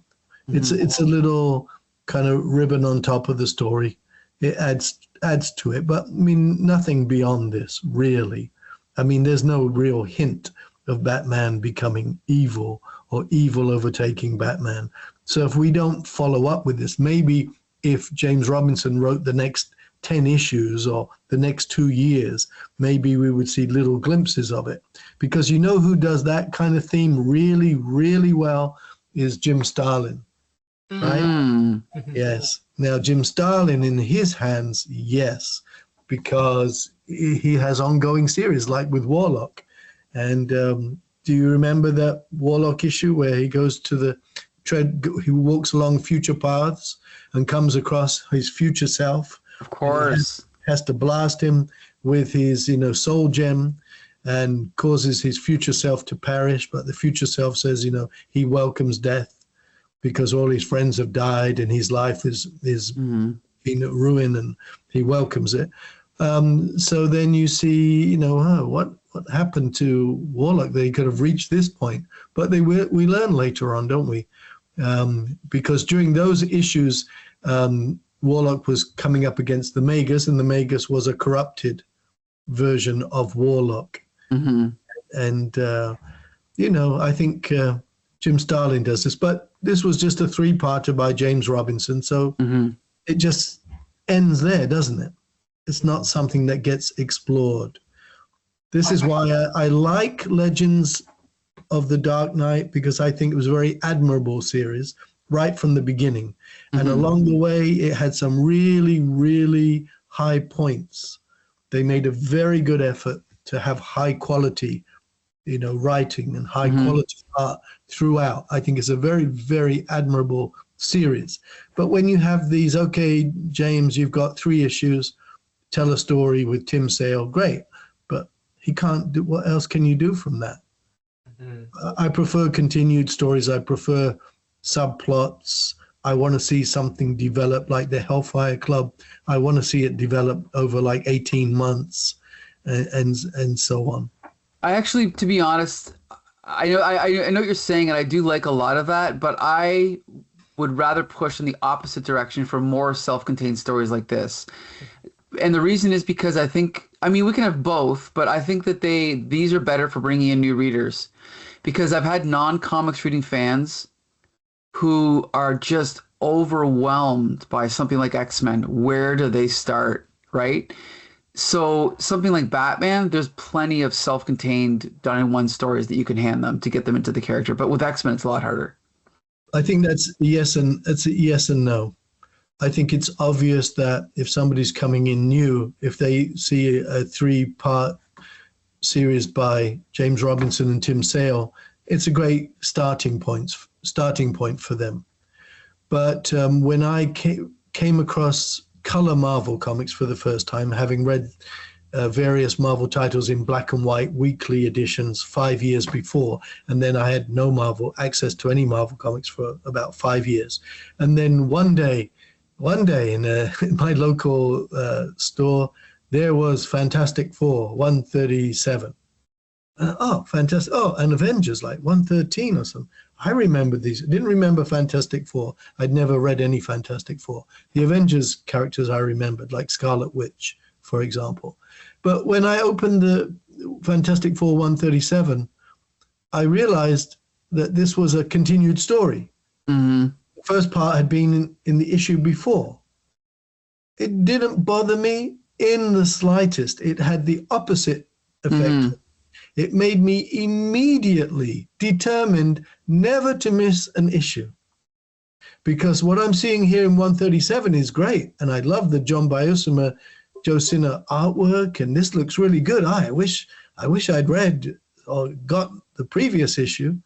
Mm-hmm. It's a little kind of ribbon on top of the story. It adds to it, but I mean nothing beyond this really. I mean, there's no real hint of Batman becoming evil or evil overtaking Batman. So if we don't follow up with this, maybe if James Robinson wrote the next 10 issues or the next 2 years, maybe we would see little glimpses of it. Because you know who does that kind of theme really, really well is Jim Starlin, right? Mm. Yes. Now, Jim Starlin in his hands, yes, because he has ongoing series like with Warlock. And do you remember that Warlock issue where he goes to the he walks along future paths and comes across his future self? Of course. Has to blast him with his, soul gem and causes his future self to perish. But the future self says, he welcomes death because all his friends have died and his life is in ruin, and he welcomes it. So then you see, what happened to Warlock? They could have reached this point, but we learn later on, don't we? Because during those issues, Warlock was coming up against the Magus, and the Magus was a corrupted version of Warlock. Mm-hmm. And, I think Jim Starlin does this, but this was just a 3-parter by James Robinson. So it just ends there, doesn't it? It's not something that gets explored. This is why I like Legends of the Dark Knight, because I think it was a very admirable series right from the beginning. And along the way, it had some really, really high points. They made a very good effort to have high quality, writing and high quality art throughout. I think it's a very, very admirable series. But when you have these, okay, James, you've got 3 issues, tell a story with Tim Sale, great. But he can't do, what else can you do from that? I prefer continued stories. I prefer subplots. I want to see something develop like the Hellfire Club. I want to see it develop over like 18 months and so on. I actually, to be honest, I know what you're saying, and I do like a lot of that, but I would rather push in the opposite direction for more self-contained stories like this. And the reason is because we can have both, but I think that these are better for bringing in new readers, because I've had non-comics reading fans who are just overwhelmed by something like X-Men. Where do they start, right? So something like Batman, there's plenty of self-contained done-in-one stories that you can hand them to get them into the character. But with X-Men, it's a lot harder. I think that's a yes and no. I think it's obvious that if somebody's coming in new, if they see a 3-part series by James Robinson and Tim Sale, it's a great starting point for them. But when I came across color Marvel comics for the first time, having read various Marvel titles in black and white weekly editions 5 years before, and then I had no access to any Marvel comics for about 5 years. And then one day in my local store, there was Fantastic Four 137. Fantastic. And Avengers like 113 or something. I remember these. I didn't remember Fantastic Four. I'd never read any Fantastic Four. The Avengers characters I remembered, like Scarlet Witch, for example. But when I opened the Fantastic Four 137, I realized that this was a continued story. Mm-hmm. The first part had been in the issue before. It didn't bother me in the slightest. It had the opposite effect. It made me immediately determined never to miss an issue. Because what I'm seeing here in 137 is great. And I love the John Biosima, Joe Sinner artwork. And this looks really good. I wish I'd read or got the previous issue.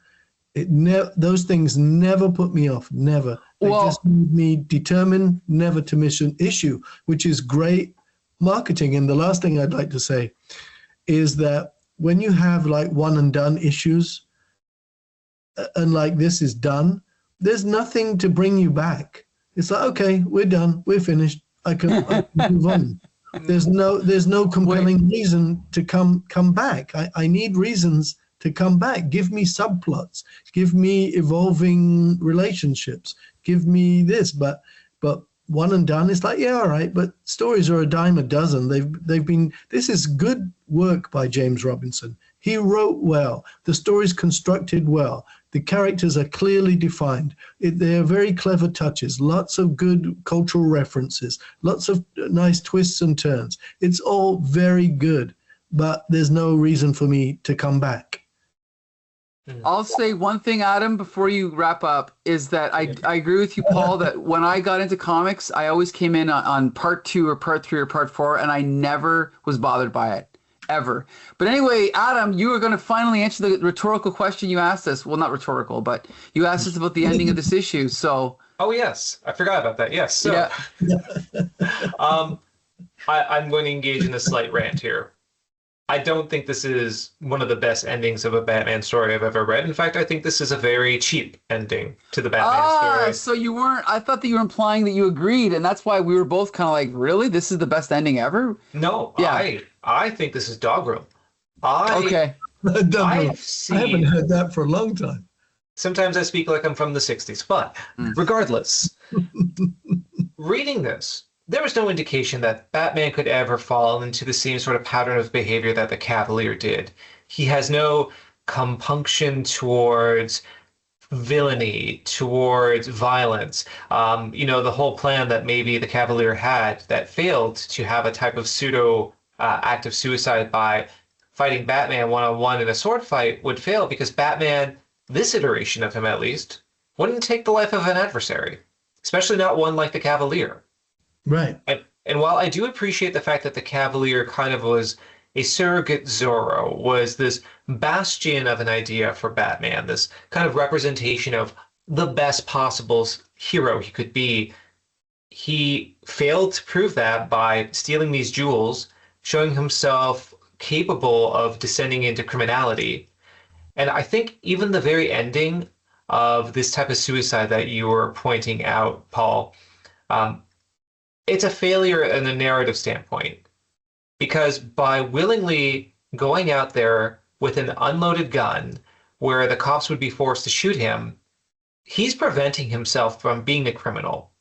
Those things never put me off. Never. They just made me determined never to miss an issue, which is great marketing. And the last thing I'd like to say is that when you have like one and done issues, and like this is done, there's nothing to bring you back. It's like, okay, we're done, we're finished. I can move on. There's no compelling reason to come back. I need reasons to come back. Give me subplots. Give me evolving relationships. Give me this. But one and done, it's like, yeah, all right, but stories are a dime a dozen. They've been, this is good work by James Robinson. He wrote well. The story's constructed well. The characters are clearly defined. They're very clever touches, lots of good cultural references, lots of nice twists and turns. It's all very good, but there's no reason for me to come back. I'll say one thing, Adam, before you wrap up, is that I agree with you, Paul, that when I got into comics, I always came in on part 2 or part 3 or part 4, and I never was bothered by it, ever. But anyway, Adam, you are going to finally answer the rhetorical question you asked us. Well, not rhetorical, but you asked us about the ending of this issue, so... Oh, yes. I forgot about that. Yes. So, yeah. I'm going to engage in a slight rant here. I don't think this is one of the best endings of a Batman story I've ever read. In fact, I think this is a very cheap ending to the Batman story. So you weren't... I thought that you were implying that you agreed, and that's why we were both kind of like, really? This is the best ending ever? No, yeah. I think this is doggerel. Okay. I haven't heard that for a long time. Sometimes I speak like I'm from the 60s, but regardless, reading this, there was no indication that Batman could ever fall into the same sort of pattern of behavior that the Cavalier did. He has no compunction towards villainy, towards violence. The whole plan that maybe the Cavalier had that failed to have a type of pseudo act of suicide by fighting Batman one-on-one in a sword fight would fail because Batman, this iteration of him at least, wouldn't take the life of an adversary, especially not one like the Cavalier. Right. And while I do appreciate the fact that the Cavalier kind of was a surrogate Zorro, was this bastion of an idea for Batman, this kind of representation of the best possible hero he could be, he failed to prove that by stealing these jewels, showing himself capable of descending into criminality. And I think even the very ending of this type of suicide that you were pointing out, Paul, it's a failure in a narrative standpoint, because by willingly going out there with an unloaded gun where the cops would be forced to shoot him, he's preventing himself from being a criminal.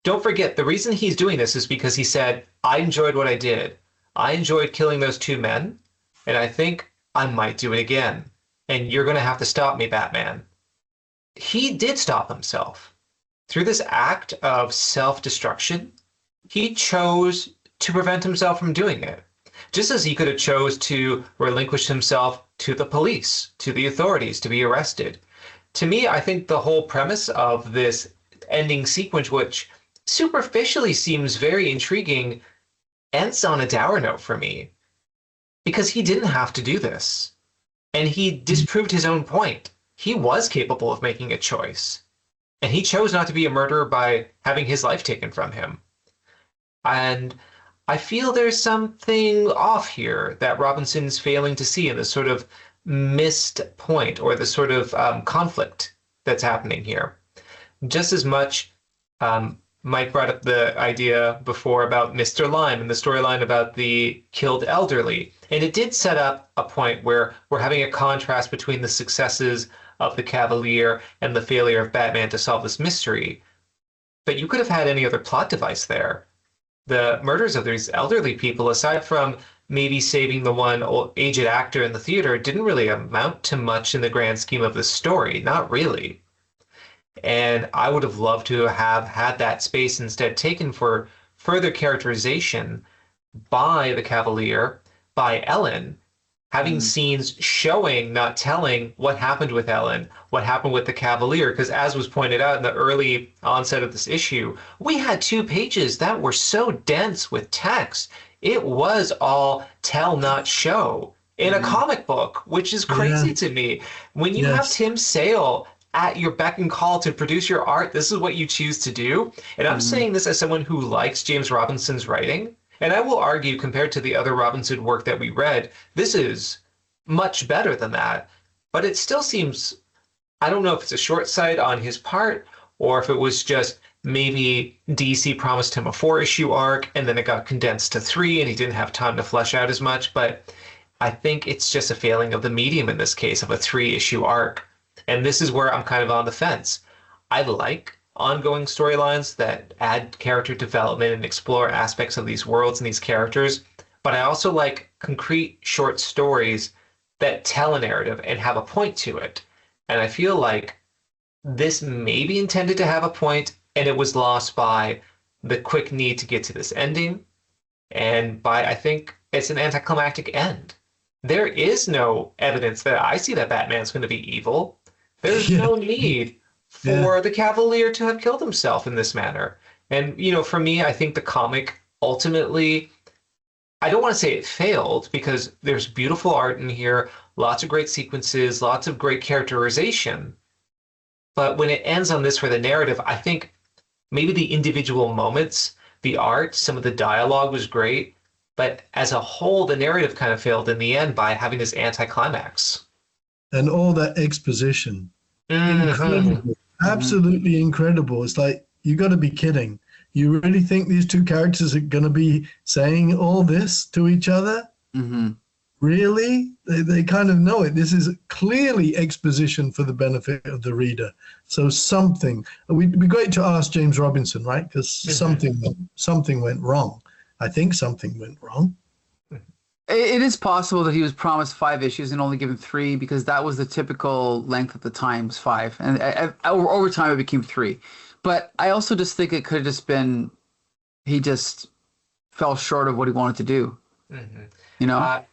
Don't forget, the reason he's doing this is because he said, I enjoyed what I did. I enjoyed killing those 2 men, and I think I might do it again. And you're going to have to stop me, Batman. He did stop himself. Through this act of self-destruction, he chose to prevent himself from doing it, just as he could have chose to relinquish himself to the police, to the authorities, to be arrested. To me, I think the whole premise of this ending sequence, which superficially seems very intriguing, ends on a dour note for me, because he didn't have to do this. And he disproved his own point. He was capable of making a choice. And he chose not to be a murderer by having his life taken from him. And I feel there's something off here that Robinson's failing to see in this sort of missed point, or the sort of conflict that's happening here. Just as much, Mike brought up the idea before about Mr. Lime and the storyline about the killed elderly. And it did set up a point where we're having a contrast between the successes of the Cavalier and the failure of Batman to solve this mystery. But you could have had any other plot device there. The murders of these elderly people, aside from maybe saving the one aged actor in the theater, didn't really amount to much in the grand scheme of the story. Not really. And I would have loved to have had that space instead taken for further characterization by the Cavalier, by Ellen, having scenes showing, not telling, what happened with Ellen, what happened with the Cavalier. Because as was pointed out in the early onset of this issue, we had 2 pages that were so dense with text. It was all tell, not show in a comic book, which is crazy to me. When you have Tim Sale at your beck and call to produce your art, this is what you choose to do. And I'm saying this as someone who likes James Robinson's writing. And I will argue, compared to the other Robinson work that we read, this is much better than that. But it still seems, I don't know if it's a short sight on his part, or if it was just maybe DC promised him a 4-issue arc and then it got condensed to 3 and he didn't have time to flesh out as much. But I think it's just a failing of the medium in this case, of a 3-issue arc. And this is where I'm kind of on the fence. I like ongoing storylines that add character development and explore aspects of these worlds and these characters, but I also like concrete short stories that tell a narrative and have a point to it. And I feel like this may be intended to have a point, and it was lost by the quick need to get to this ending, and by, I think, it's an anticlimactic end. There is no evidence that I see that Batman's going to be evil. There's Yeah. no need for the Cavalier to have killed himself in this manner. And, for me, I think the comic ultimately, I don't want to say it failed because there's beautiful art in here, lots of great sequences, lots of great characterization. But when it ends on this for the narrative, I think maybe the individual moments, the art, some of the dialogue was great, but as a whole, the narrative kind of failed in the end by having this anticlimax. And all that exposition. Mhm. Incredible. Absolutely incredible. It's like, you got to be kidding. You really think these two characters are going to be saying all this to each other? Mm-hmm. Really? They kind of know it. This is clearly exposition for the benefit of the reader. So something, it'd be great to ask James Robinson, right? Because something went wrong. I think something went wrong. It is possible that he was promised 5 issues and only given 3 because that was the typical length at the time, was 5. And over time it became 3. But I also just think it could have just been he just fell short of what he wanted to do. Mm-hmm.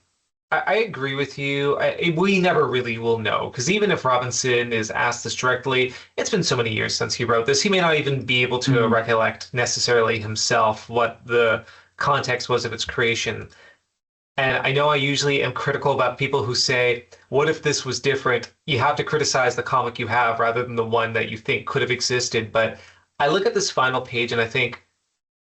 I agree with you. We never really will know because even if Robinson is asked this directly, it's been so many years since he wrote this. He may not even be able to recollect necessarily himself what the context was of its creation. And I know I usually am critical about people who say, what if this was different? You have to criticize the comic you have rather than the one that you think could have existed. But I look at this final page and I think,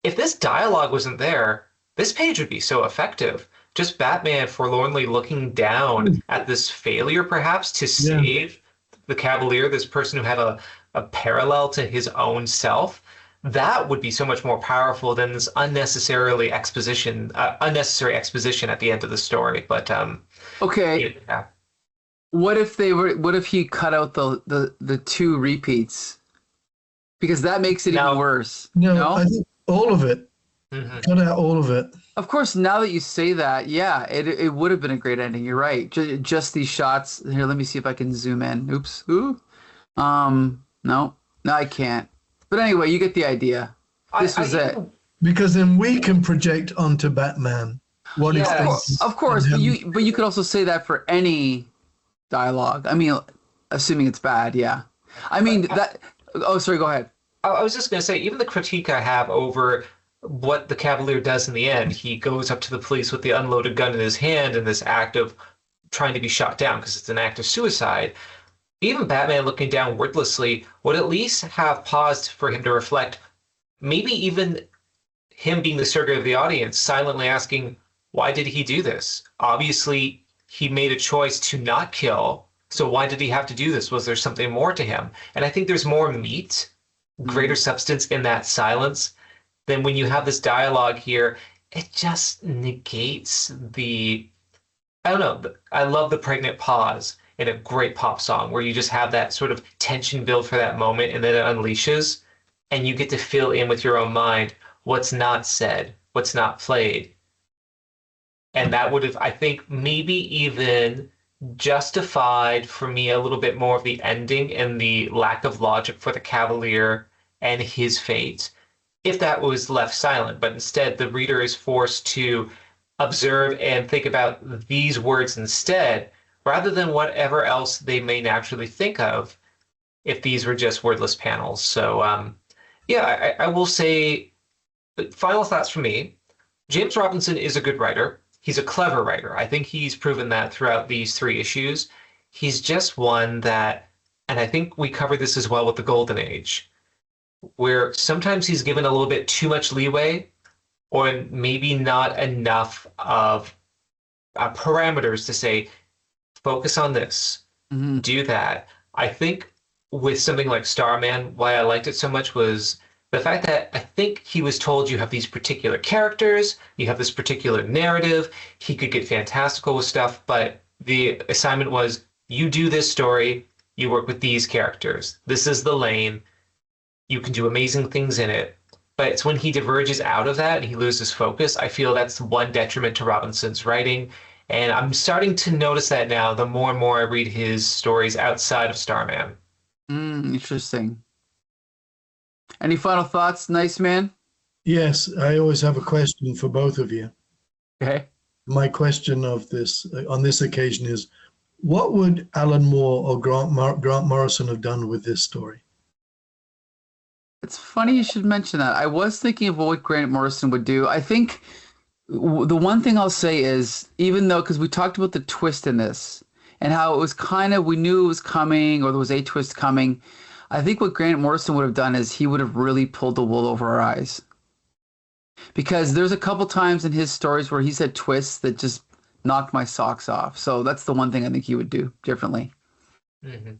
if this dialogue wasn't there, this page would be so effective. Just Batman forlornly looking down at this failure, perhaps, to save the Cavalier, this person who had a parallel to his own self. That would be so much more powerful than this unnecessary exposition at the end of the story. But okay, yeah. what if he cut out the 2 repeats? Because that makes it even worse. No, I think all of it. Mm-hmm. Cut out all of it. Of course, now that you say that, yeah, it would have been a great ending. You're right. Just these shots. Here, let me see if I can zoom in. Oops. Ooh. No, I can't. But anyway, you get the idea. This was it. Because then we can project onto Batman what he's thinking. Of course, but you could also say that for any dialogue. I mean, assuming it's bad, yeah. I mean that. Oh, sorry. Go ahead. I was just going to say, even the critique I have over what the Cavalier does in the end, he goes up to the police with the unloaded gun in his hand in this act of trying to be shot down because it's an act of suicide. Even Batman looking down wordlessly would at least have paused for him to reflect. Maybe even him being the surrogate of the audience, silently asking, why did he do this? Obviously, he made a choice to not kill. So why did he have to do this? Was there something more to him? And I think there's more meat, greater substance in that silence than when you have this dialogue here. It just negates I don't know. I love the pregnant pause in a great pop song where you just have that sort of tension build for that moment and then it unleashes and you get to fill in with your own mind what's not said, what's not played. And that would have, I think, maybe even justified for me a little bit more of the ending and the lack of logic for the Cavalier and his fate if that was left silent. But instead, the reader is forced to observe and think about these words instead, rather than whatever else they may naturally think of if these were just wordless panels. So, I will say, final thoughts from me. James Robinson is a good writer. He's a clever writer. I think he's proven that throughout these 3 issues. He's just one that, and I think we covered this as well with the Golden Age, where sometimes he's given a little bit too much leeway or maybe not enough of parameters to say, focus on this, do that. I think with something like Starman, why I liked it so much was the fact that I think he was told you have these particular characters, you have this particular narrative, he could get fantastical with stuff, but the assignment was, you do this story, you work with these characters. This is the lane. You can do amazing things in it. But it's when he diverges out of that and he loses focus, I feel that's one detriment to Robinson's writing. And I'm starting to notice that now the more and more I read his stories outside of Starman. Interesting. Any final thoughts, nice man? Yes, I always have a question for both of you. Okay. My question of this on this occasion is, what would Alan Moore or Grant Morrison have done with this story? It's funny you should mention that. I was thinking of what Grant Morrison would do. I think the one thing I'll say is, even though, because we talked about the twist in this and how it was kind of, we knew it was coming or there was a twist coming. I think what Grant Morrison would have done is he would have really pulled the wool over our eyes. Because there's a couple times in his stories where he said twists that just knocked my socks off. So that's the one thing I think he would do differently. hmm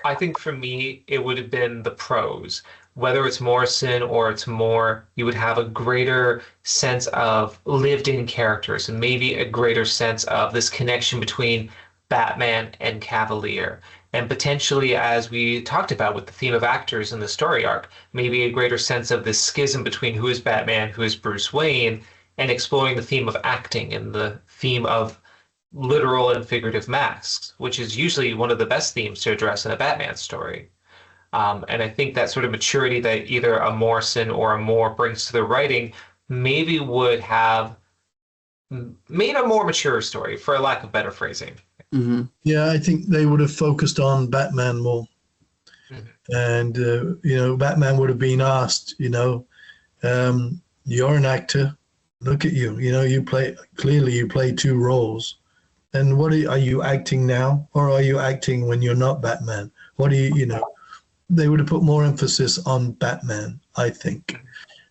I think for me, it would have been the prose. Whether it's Morrison or it's Moore, you would have a greater sense of lived-in characters and maybe a greater sense of this connection between Batman and Cavalier. And potentially, as we talked about with the theme of actors in the story arc, maybe a greater sense of this schism between who is Batman, who is Bruce Wayne, and exploring the theme of acting and the theme of literal and figurative masks, which is usually one of the best themes to address in a Batman story. And I think that sort of maturity that either a Morrison or a Moore brings to the writing maybe would have made a more mature story, for a lack of better phrasing. Mm-hmm. Yeah, I think they would have focused on Batman more. Mhm. And, Batman would have been asked, you're an actor. Look at you. You play two roles. And are you acting now, or are you acting when you're not Batman? They would have put more emphasis on Batman, I think.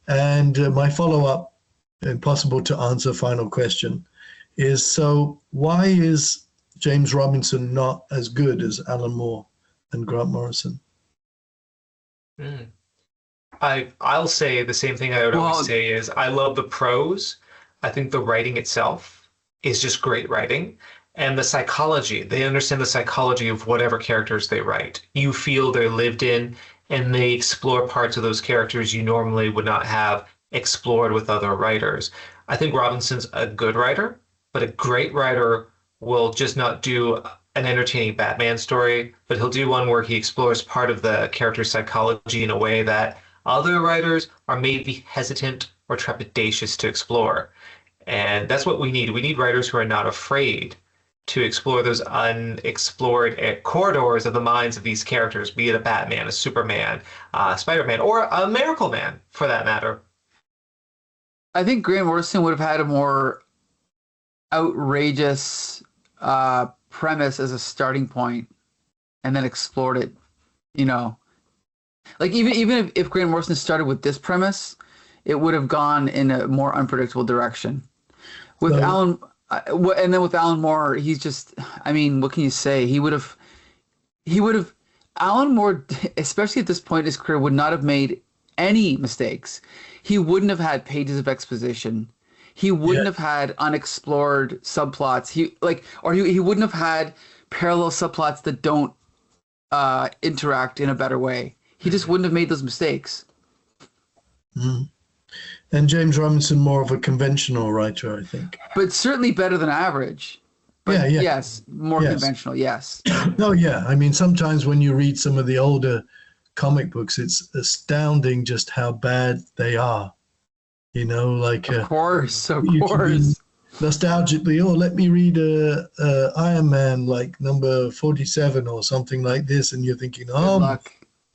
And my follow-up, impossible to answer final question, is, so why is James Robinson not as good as Alan Moore and Grant Morrison? Mm. I'll say the same thing I would always say is I love the prose. I think the writing itself is just great writing. And the psychology, they understand the psychology of whatever characters they write. You feel they're lived in, and they explore parts of those characters you normally would not have explored with other writers. I think Robinson's a good writer, but a great writer will just not do an entertaining Batman story, but he'll do one where he explores part of the character's psychology in a way that other writers are maybe hesitant or trepidatious to explore. And that's what we need. We need writers who are not afraid to explore those unexplored corridors of the minds of these characters, be it a Batman, a Superman, Spider-Man, or a Miracle Man, for that matter. I think Grant Morrison would have had a more outrageous premise as a starting point and then explored it, Like even if Grant Morrison started with this premise, it would have gone in a more unpredictable direction. With Alan... and then with Alan Moore, he's just, what can you say? He would have, Alan Moore, especially at this point in his career, would not have made any mistakes. He wouldn't have had pages of exposition. He wouldn't have had unexplored subplots. He wouldn't have had parallel subplots that don't interact in a better way. He just wouldn't have made those mistakes. Mm. And James Robinson, more of a conventional writer, I think. But certainly better than average. But yes, more conventional, yes. No, yeah. Sometimes when you read some of the older comic books, it's astounding just how bad they are. Of course. Nostalgically, let me read Iron Man, like number 47 or something like this. And you're thinking, oh, my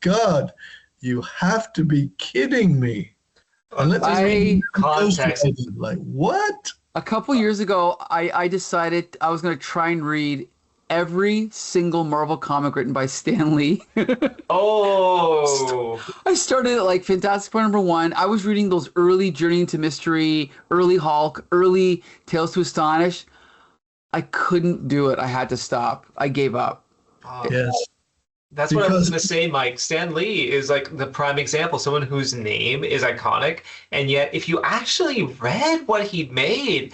God, you have to be kidding me. Context. Like, what? A couple years ago, I decided I was going to try and read every single Marvel comic written by Stan Lee. Oh! I started at like Fantastic Four #1. I was reading those early Journey into Mystery, early Hulk, early Tales to Astonish. I couldn't do it. I had to stop. I gave up. Yes. That's what I was going to say, Mike. Stan Lee is like the prime example, someone whose name is iconic. And yet, if you actually read what he made,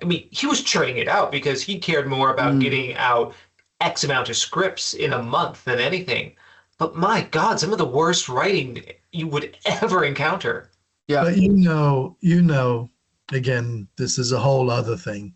he was churning it out because he cared more about getting out X amount of scripts in a month than anything. But my God, some of the worst writing you would ever encounter. Yeah. But again, this is a whole other thing.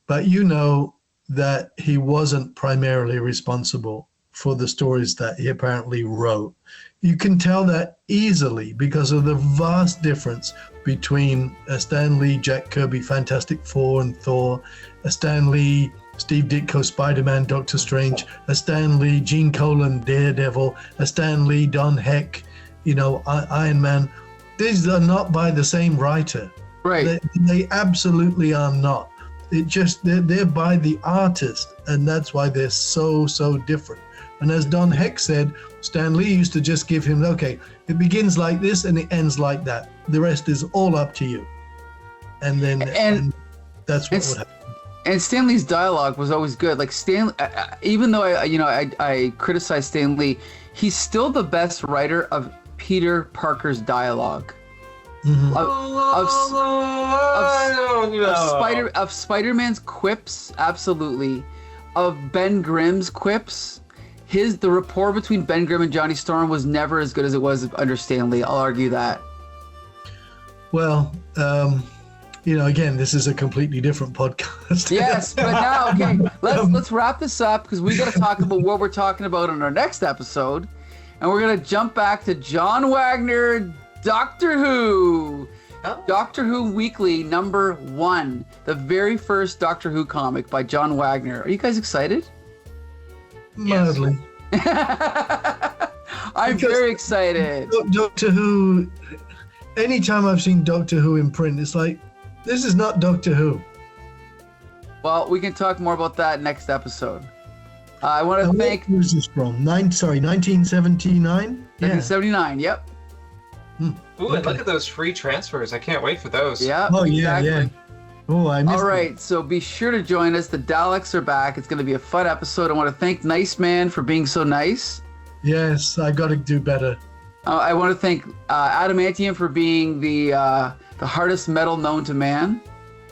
but you know that he wasn't primarily responsible for the stories that he apparently wrote. You can tell that easily because of the vast difference between Stan Lee, Jack Kirby, Fantastic Four and Thor, Stan Lee, Steve Ditko, Spider-Man, Doctor Strange, Stan Lee, Gene Colan, Daredevil, Stan Lee, Don Heck, Iron Man. These are not by the same writer. Right. They absolutely are not. They're by the artist, and that's why they're so different. And as Don Heck said, Stan Lee used to just give him, okay, it begins like this and it ends like that. The rest is all up to you. And then and that's what would happen. And Stan Lee's dialogue was always good. Like even though I criticize Stan Lee, he's still the best writer of Peter Parker's dialogue. Mm-hmm. Of Spider-Man's quips, absolutely. Of Ben Grimm's quips, the rapport between Ben Grimm and Johnny Storm was never as good as it was under Stan Lee. I'll argue that. Well, again, this is a completely different podcast. Yes, but now, okay, let's wrap this up because we got to talk about what we're talking about in our next episode, and we're gonna jump back to John Wagner, Doctor Who. Oh. Doctor Who Weekly #1, the very first Doctor Who comic by John Wagner. Are you guys excited? Mildly. I'm very excited. Doctor Who, anytime I've seen Doctor Who in print, it's like, this is not Doctor Who. Well, we can talk more about that next episode. I want to thank... Who is this from? 1979? 1979, yep. Ooh, and look at those free transfers. I can't wait for those. Yeah. Oh, exactly. yeah. Oh, I missed All right, so be sure to join us. The Daleks are back. It's going to be a fun episode. I want to thank Nice Man for being so nice. Yes, I got to do better. I want to thank Adamantium for being the hardest metal known to man.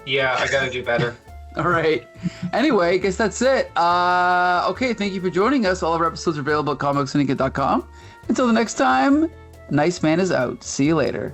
Yeah, I got to do better. All right. Anyway, I guess that's it. Okay, thank you for joining us. All of our episodes are available at comicsyndicate.com. Until the next time, Nice Man is out. See you later.